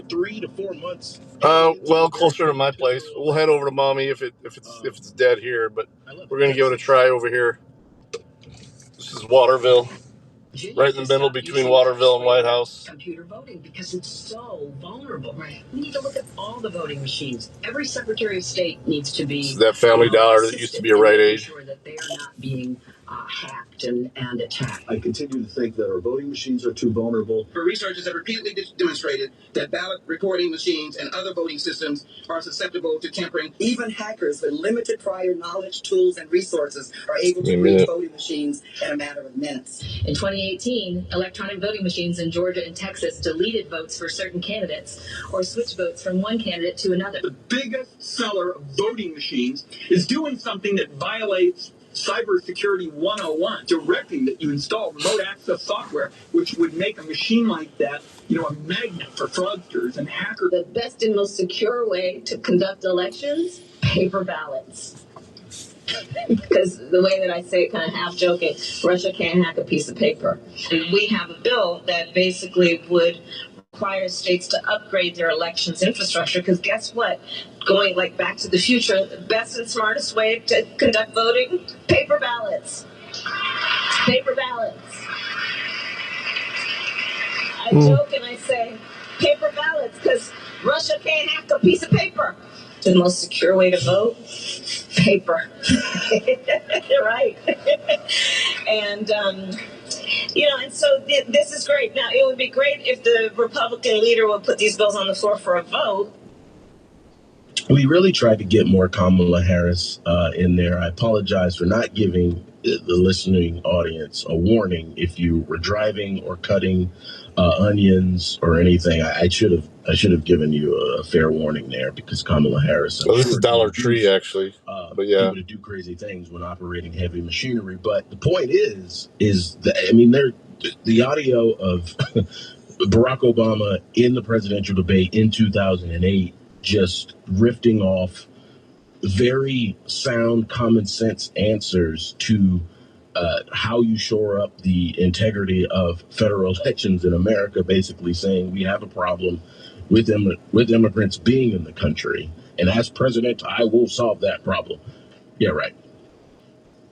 3 to 4 months. Well, closer to my place. We'll head over to Mommy if it's dead here, but we're gonna give it a try over here. This is Waterville, right in the middle between Waterville and White House. Computer voting, because it's so vulnerable. Right. We need to look at all the voting machines. Every Secretary of State needs to be. This is that Family Dollar that used to be a Rite Aid. Sure that they are not being hacked and attacked. I continue to think that our voting machines are too vulnerable. Researchers have repeatedly demonstrated that ballot recording machines and other voting systems are susceptible to tampering. Even hackers with limited prior knowledge, tools, and resources are able to read voting machines in a matter of minutes. In 2018, electronic voting machines in Georgia and Texas deleted votes for certain candidates or switched votes from one candidate to another. The biggest seller of voting machines is doing something that violates Cybersecurity 101, directing that you install remote access software, which would make a machine like that, a magnet for fraudsters and hackers. The best and most secure way to conduct elections? Paper ballots. Because the way that I say it, kind of half joking, Russia can't hack a piece of paper. And we have a bill that basically would require states to upgrade their elections infrastructure, because guess what? Going like Back to the Future, the best and smartest way to conduct voting? Paper ballots. Paper ballots. I joke and I say paper ballots because Russia can't hack a piece of paper. The most secure way to vote? Paper. Right. And, and so this is great. Now, it would be great if the Republican leader would put these bills on the floor for a vote. We really tried to get more Kamala Harris in there. I apologize for not giving the listening audience a warning. If you were driving or cutting onions or anything, I should have given you a fair warning there, because Kamala Harris. Well, this is Dollar Tree, actually. But yeah, able to do crazy things when operating heavy machinery. But the point is that the audio of Barack Obama in the presidential debate in 2008, just riffing off very sound, common sense answers to how you shore up the integrity of federal elections in America, basically saying we have a problem with immigrants being in the country. And as president, I will solve that problem. Yeah, right.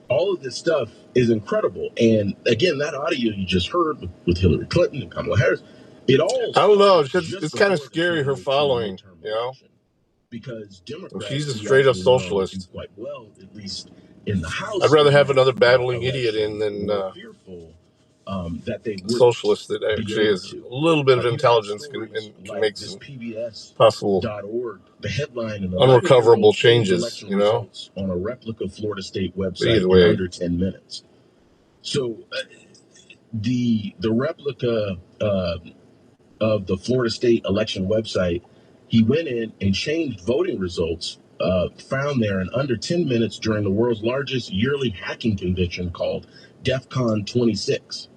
All of this stuff is incredible. And again, that audio you just heard with Hillary Clinton and Kamala Harris, I don't know. It's kind of scary, her following, because Democrats, she's a straight up socialist. Do quite well, at least in the House. I'd rather have another battling idiot in than fearful that they would socialist that actually has a little bit of intelligence and can make some possible the headline and unrecoverable changes, on a replica Florida State website either way, in under 10 minutes. So the replica of the Florida State election website, he went in and changed voting results found there in under 10 minutes during the world's largest yearly hacking convention called DEF CON 26.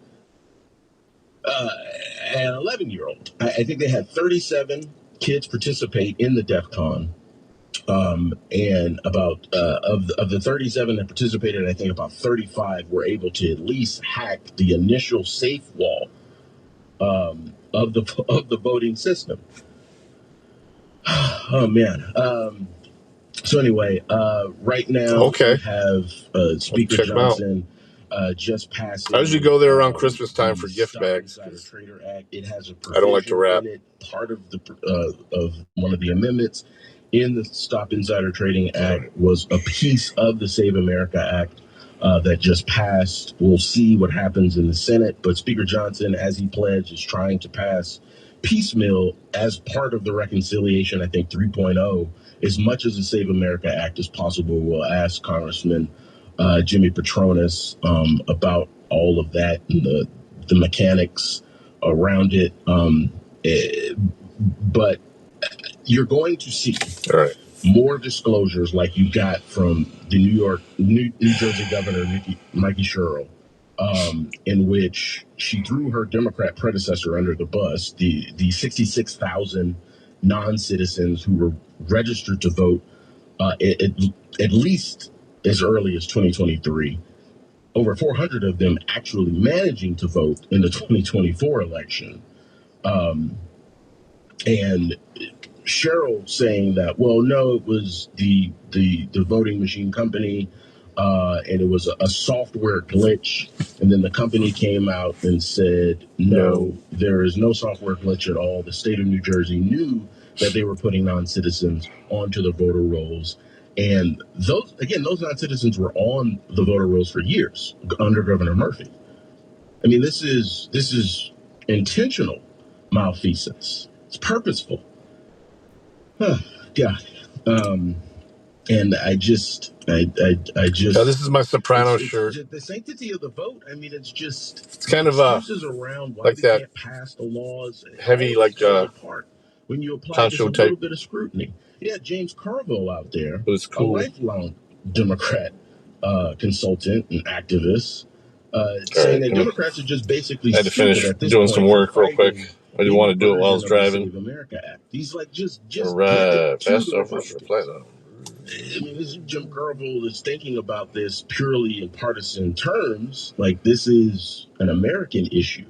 An 11-year-old. I think they had 37 kids participate in the DEF CON. And about of the 37 that participated, I think about 35 were able to at least hack the initial safe wall of the voting system. Oh man. So anyway, right now we have Speaker Johnson just passing. I usually go there around Christmas time for gift bags. Trader Act. It has a I don't like to wrap. Part of one of the amendments in the Stop Insider Trading Act was a piece of the Save America Act that just passed. We'll see what happens in the Senate, but Speaker Johnson, as he pledged, is trying to pass piecemeal as part of the reconciliation, I think 3.0, as much as the Save America Act as possible. We'll ask Congressman Jimmy Petronis about all of that and the mechanics around it. But you're going to see more disclosures like you got from the New Jersey Governor Mikey Sherrill, in which she threw her Democrat predecessor under the bus. The 66,000 non-citizens who were registered to vote at least as early as 2023, over 400 of them actually managing to vote in the 2024 election. And Cheryl saying that, well, no, it was the voting machine company, and it was a software glitch. And then the company came out and said, no, there is no software glitch at all. The state of New Jersey knew that they were putting non-citizens onto the voter rolls. And those non-citizens were on the voter rolls for years under Governor Murphy. I mean, this is intentional malfeasance. It's purposeful. God. And I just this is my Soprano it's shirt. the sanctity of the vote. I mean, it's kind of excuses around why like we that can't pass the laws. heavy, Always like falls apart when you apply just poncho a type. little bit of scrutiny. Yeah, James Carville out there, But it's cool. a lifelong Democrat consultant and activist, saying that Democrats are just basically I had to stupid finish at this doing point some for work real quick. fighting I didn't want to do it while I was version of the City driving. of America Act. He's like, just All give it right, to fast the over reply Republicans. though. I mean, this Jim Carville is thinking about this purely in partisan terms. Like, this is an American issue.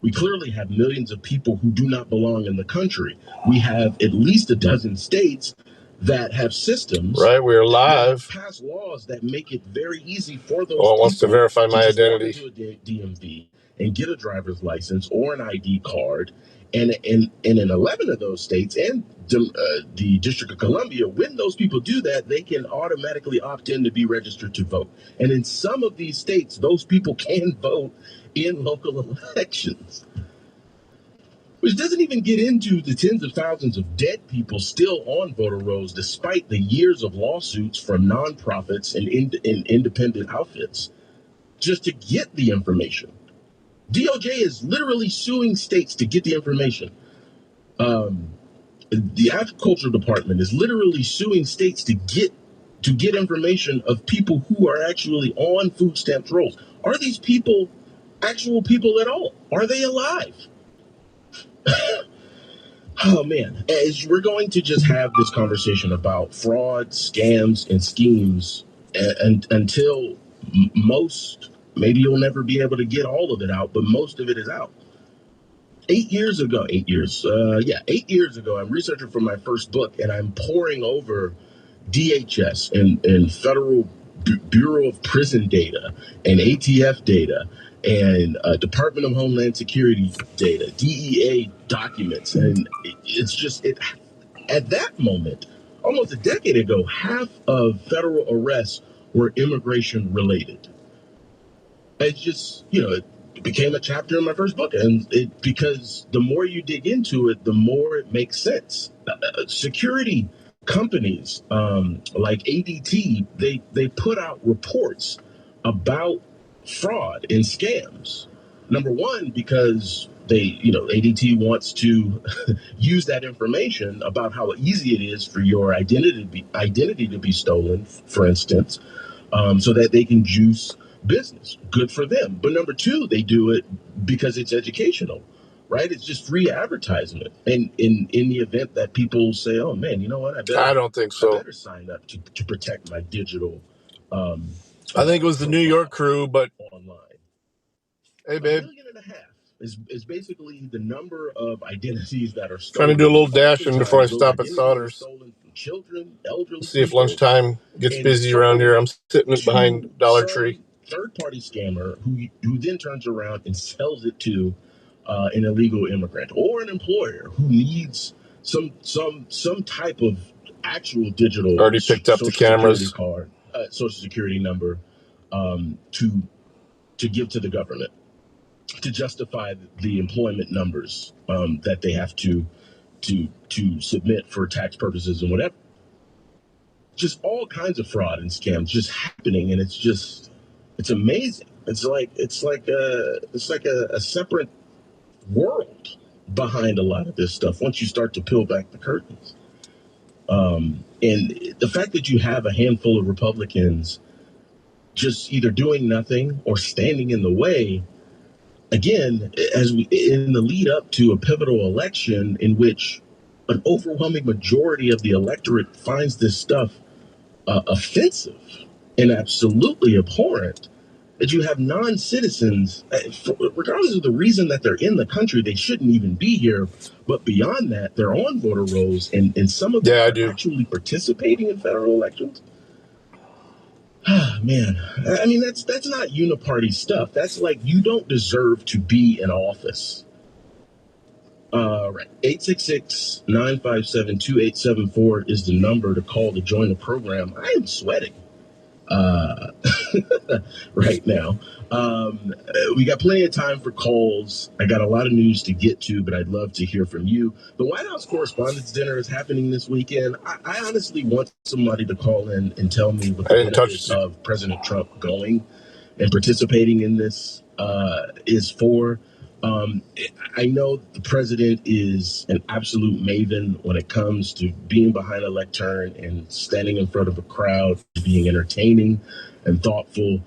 We clearly have millions of people who do not belong in the country. We have at least a dozen states that have systems. Right, we're live. Pass laws that make it very easy for those people wants to verify my identity. walk into a DMV and get a driver's license or an ID card. And in 11 of those states and the District of Columbia, when those people do that, they can automatically opt in to be registered to vote. And in some of these states, those people can vote in local elections. Which doesn't even get into the tens of thousands of dead people still on voter rolls, despite the years of lawsuits from nonprofits and independent outfits just to get the information. DOJ is literally suing states to get the information. The Agriculture Department is literally suing states to get information of people who are actually on food stamp rolls. Are these people actual people at all? Are they alive? Oh man, as we're going to just have this conversation about fraud, scams, and schemes, and until most, maybe you'll never be able to get all of it out, but most of it is out. 8 years ago, I'm researching for my first book, and I'm poring over DHS and Federal Bureau of Prison data and ATF data and Department of Homeland Security data, DEA documents. And it's just, at that moment, almost a decade ago, half of federal arrests were immigration related. It's just, it became a chapter in my first book. And because the more you dig into it, the more it makes sense. Security companies like ADT, they put out reports about fraud and scams. Number one, because ADT wants to use that information about how easy it is for your identity to be stolen, for instance, so that they can juice business. Good for them. But number two, they do it because it's educational, right? It's just free advertisement. And in the event that people say, oh man, you know what? I don't think so. I better sign up to protect my digital. I think it was the New York crew, but online. Hey, babe. 1.5 million is basically the number of identities that are stolen. Trying to do a little dashing before I stop at Sauter's. Stolen from children, elderly. See if lunchtime gets busy around here. I'm sitting behind Dollar Tree. Third-party scammer who then turns around and sells it to an illegal immigrant or an employer who needs some type of actual digital already picked up the cameras card, social security number, to give to the government to justify the employment numbers that they have to submit for tax purposes and whatever. Just all kinds of fraud and scams just happening, and it's amazing. It's like a separate world behind a lot of this stuff once you start to peel back the curtains. And the fact that you have a handful of Republicans just either doing nothing or standing in the way, again, in the lead up to a pivotal election in which an overwhelming majority of the electorate finds this stuff offensive and absolutely abhorrent, that you have non-citizens, regardless of the reason that they're in the country, they shouldn't even be here. But beyond that, they're on voter rolls, and some of them are actually participating in federal elections. Man, I mean, that's not uniparty stuff. That's like, you don't deserve to be in office. Right. 866-957-2874 is the number to call to join the program. I am sweating uh, right now. We got plenty of time for calls. I got a lot of news to get to, but I'd love to hear from you. The White House Correspondents' Dinner is happening this weekend. I honestly want somebody to call in and tell me what the benefits of President Trump going and participating in this is for. I know the president is an absolute maven when it comes to being behind a lectern and standing in front of a crowd, being entertaining and thoughtful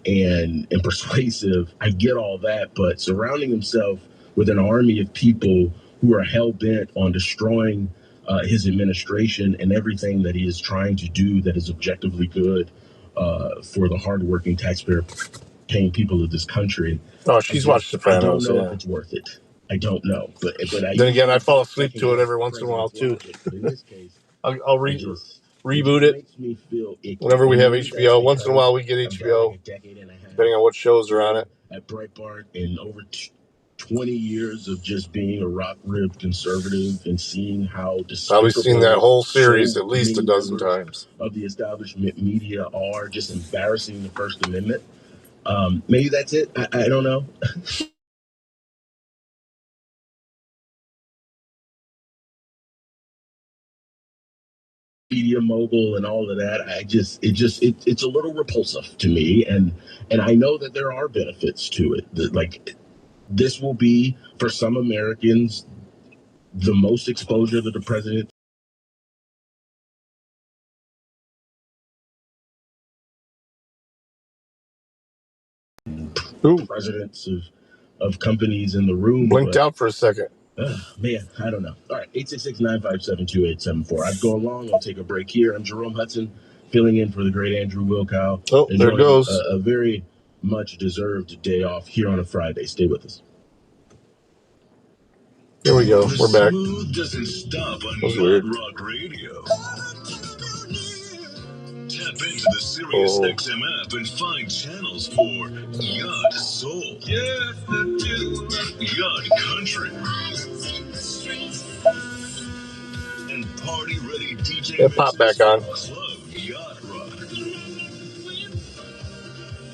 and persuasive. I get all that, but surrounding himself with an army of people who are hell bent on destroying his administration and everything that he is trying to do that is objectively good for the hardworking taxpayer paying people of this country. Oh, she's watched Sopranos. I don't know if Yeah. it's worth it. I don't know, but I Then again, I fall asleep to it every once in a while too. logic, but in this case, I'll it reboot just it makes me feel icky. whenever we And have maybe that's HBO. Once in a while, we get I've got like HBO, a decade and a half depending on what shows are on it. at Breitbart and over 20 years of just being a rock-ribbed conservative and seeing how Probably seen that despicable whole series so at least a many dozen members times. of the establishment media are, just embarrassing the First Amendment. Maybe that's it. I don't know. Media mogul and all of that. It's a little repulsive to me, and I know that there are benefits to it. Like this will be for some Americans the most exposure that the president. Ooh, Presidents of companies in the room. blinked out for a second. Man, I don't know. All right, 866-957-2874. I've gone long. I'll take a break here. I'm Jerome Hudson, filling in for the great Andrew Wilkow. Oh, there it goes. A very much deserved day off here on a Friday. Stay with us. Here we go. We're back. Smooth doesn't stop on That was weird. Rock Radio. Tap into the Sirius XM app and find channels for Yacht Soul, Yacht Country, and party-ready DJ It popped back on. Club Yacht Rock.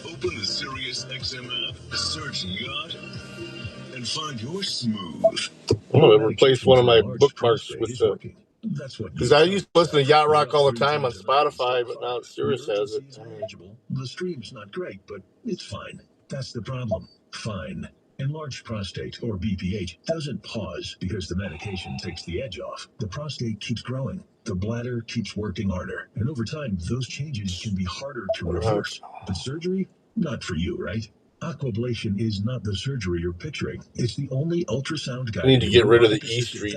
Open the Sirius XM app, search Yacht, and find your smooth. I'm gonna replace one of my bookmarks with the. Because I used to listen to Yacht Rock all the time on Spotify, but now Sirius has it. The stream's not great, but it's fine. That's the problem. Fine. Enlarged prostate, or BPH, doesn't pause because the medication takes the edge off. The prostate keeps growing. The bladder keeps working harder. And over time, those changes can be harder to reverse. But surgery? Not for you, right? Aquablation is not the surgery you're picturing. It's the only ultrasound guided. I need to get rid of the E Street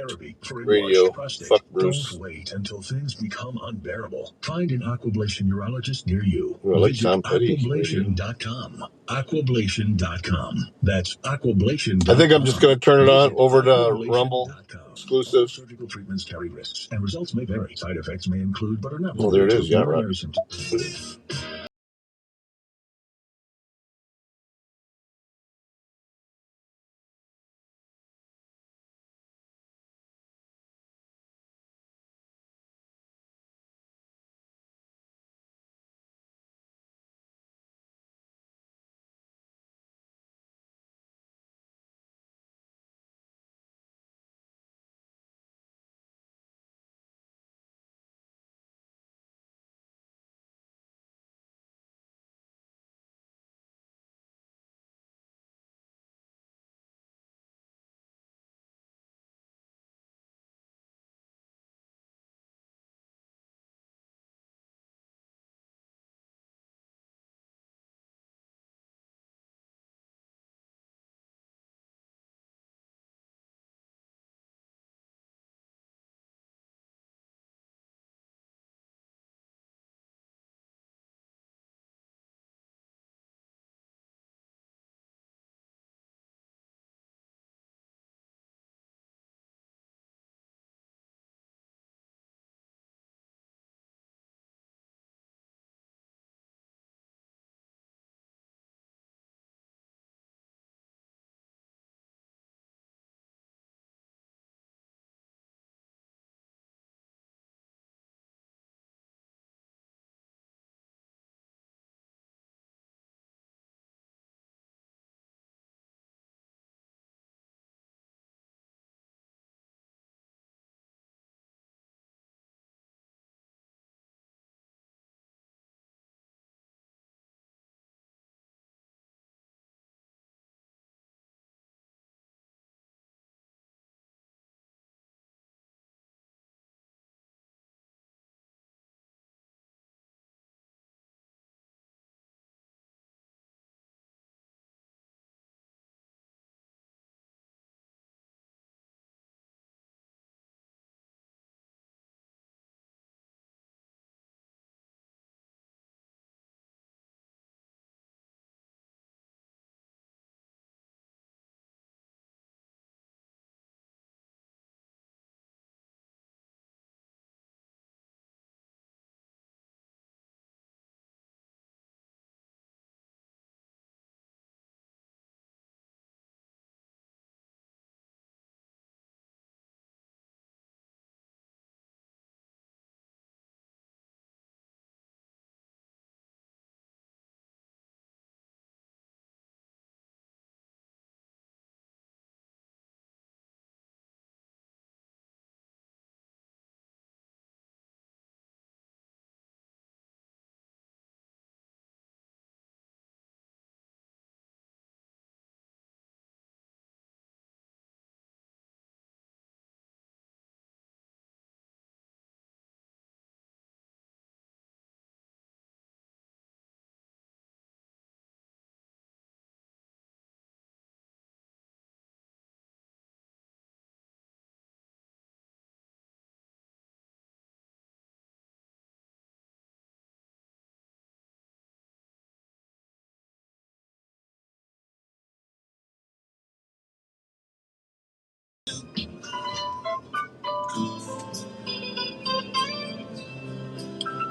radio. Fuck Bruce. Don't wait until things become unbearable. Find an Aquablation urologist near you. Ooh, I like Visit Tom Petty. Aquablation.com. Aquablation.com. That's Aquablation.com. I think I'm just going to turn it on over to Rumble exclusive. Surgical treatments carry risks, and results may vary. Side effects may include, but are not Oh, there it limited is. to Yacht Rock. urinary symptoms.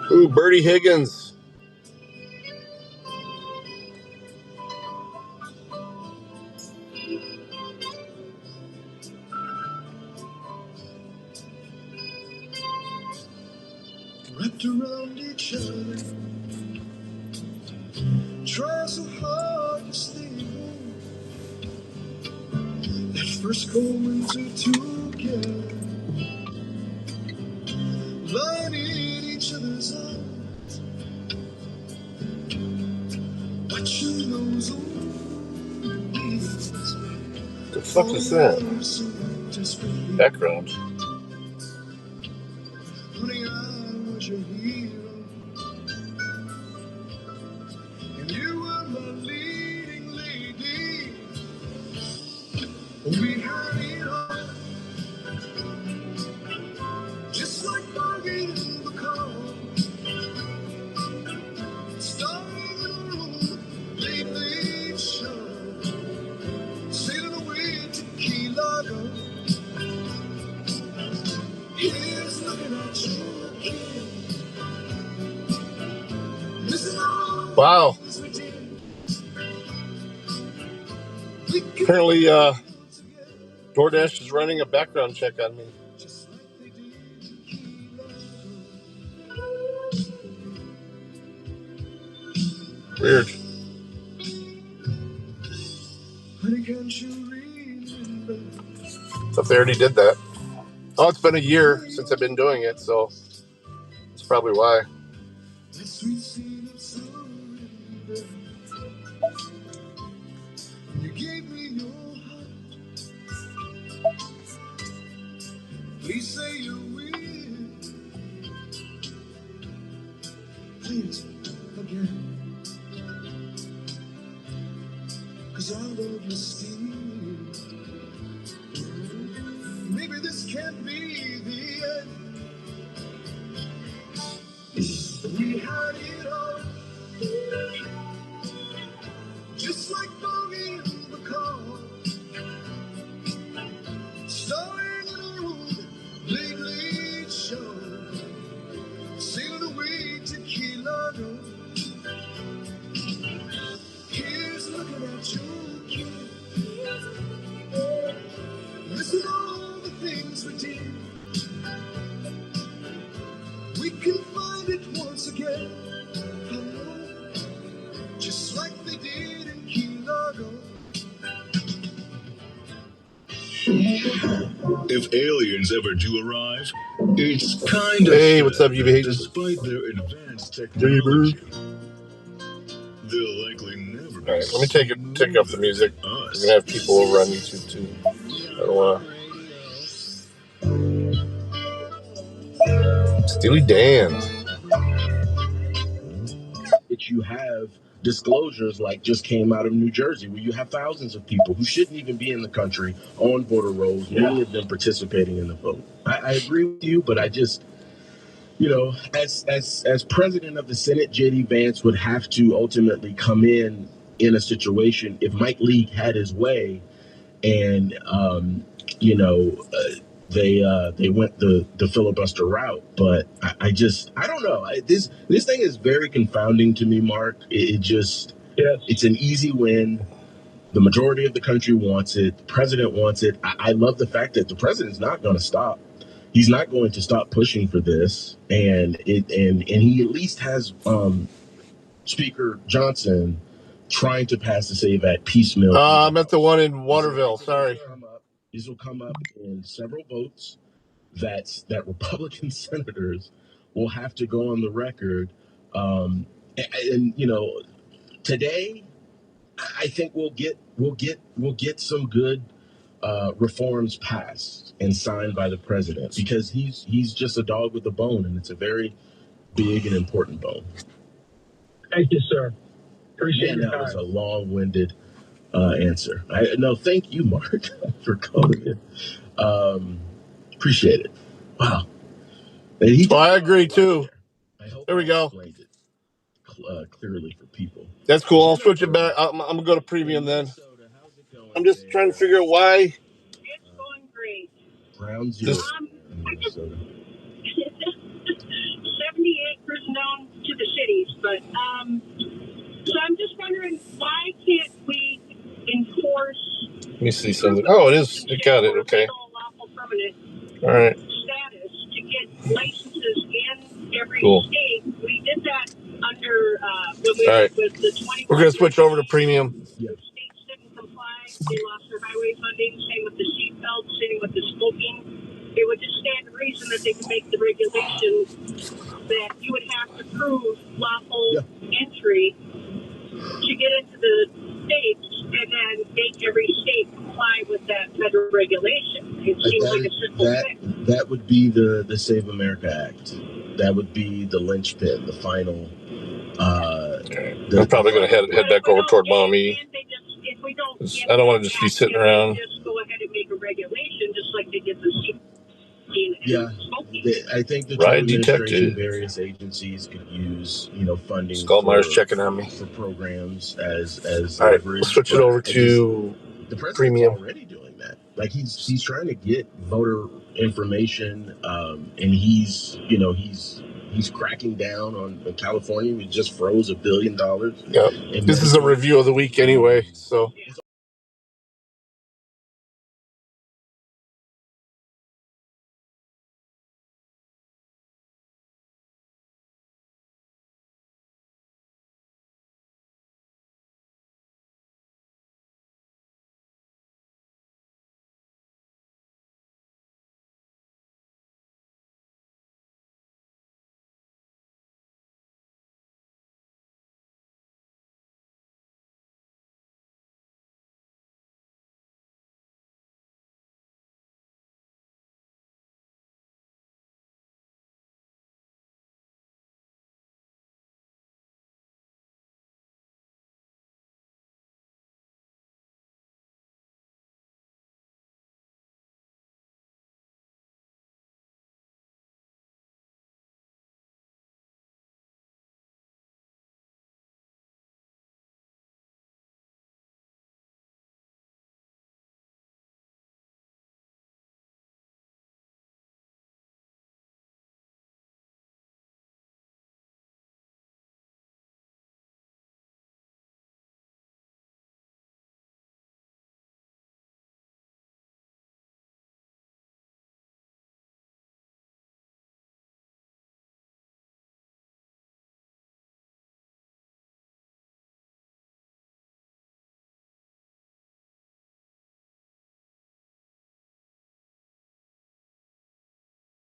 Ooh, Bertie Higgins. Wrapped around each other, try so hard to stay warm. That first cold winter together, lying in each other's arms, watching those old years. The fuck is that? Background. Honey, I was your hero, and you were my leading lady. We had it all, just like bargain in the car. Starring in a room, late, late show, sailing away to Key Largo. Here's looking at you again. Wow. Apparently, DoorDash is running a background check on me. Weird. So if they already did that. Oh, it's been a year since I've been doing it, so that's probably why. You gave me your heart. Please say you will. Please again. 'Cause I love you still. Maybe this can't be the end. We had it all. Just like Bogey in the car. Starring in a room, late, late show. Sailing away to Key Largo. Here's looking at you, kid. Listen to all the things we did. We can find it once again. Just like they did in Key Largo. If aliens ever do arrive, it's kind of hey, what's up, you despite their advanced technology, they'll likely never be. All right, let me take off the music. We're gonna have people over on YouTube too. I don't wanna. Steely Dan. That you have disclosures like just came out of New Jersey, where you have thousands of people who shouldn't even be in the country on border rolls, many of them participating in the vote. I agree with you, but I just, as president of the Senate, J.D. Vance would have to ultimately come in a situation if Mike Lee had his way, and they went the filibuster route. But I don't know. This thing is very confounding to me, Mark. It's an easy win. The majority of the country wants it. The president wants it. I love the fact that the president's not going to stop. He's not going to stop pushing for this, and he at least has Speaker Johnson trying to pass the SAVE Act piecemeal. I'm at the one in Waterville. Sorry. This will come up in several votes that Republican senators will have to go on the record. Today, I think we'll get some good reforms passed and signed by the president, because he's just a dog with a bone, and it's a very big and important bone. Thank you, sir. Appreciate your that time. was a long-winded answer. Thank you, Mark, for calling in. Appreciate it. Wow. I agree too. There we go. Clearly for people. That's cool. I'll switch it back. I'm gonna go to premium then. I'm just trying to figure out why. It's going great. Ground zero in I just Minnesota. 78 written down to the cities, but so I'm just wondering, why can't we enforce? Let me see something. Oh, it is. It got it. Okay. Lawful permanent All right. status to get licenses in every Cool. state. We did that under when we All right. with the 20. We're gonna switch over to premium. Yeah. States didn't comply. They lost their highway funding. Same with the seatbelt. Same with the smoking. It would just stand to reason that they could make the regulation that you would have to prove lawful entry to get into the states, and then make every state comply with that federal regulation. It seems like a simple fix. That would be the Save America Act. That would be the linchpin, the final. I'm probably going to head back over toward Mommy. I don't want to just be sitting around. Just go ahead and make a regulation, just like they did the smoking. Yeah, I think the Right, administration, detective. various agencies could use, funding Skullmire's checking on me for programs as all right, leverage. let's switch it over to the president's premium. already doing that. Like he's trying to get voter information, and he's cracking down on California. We just froze $1 billion. Yep. This is a review of the week anyway, so.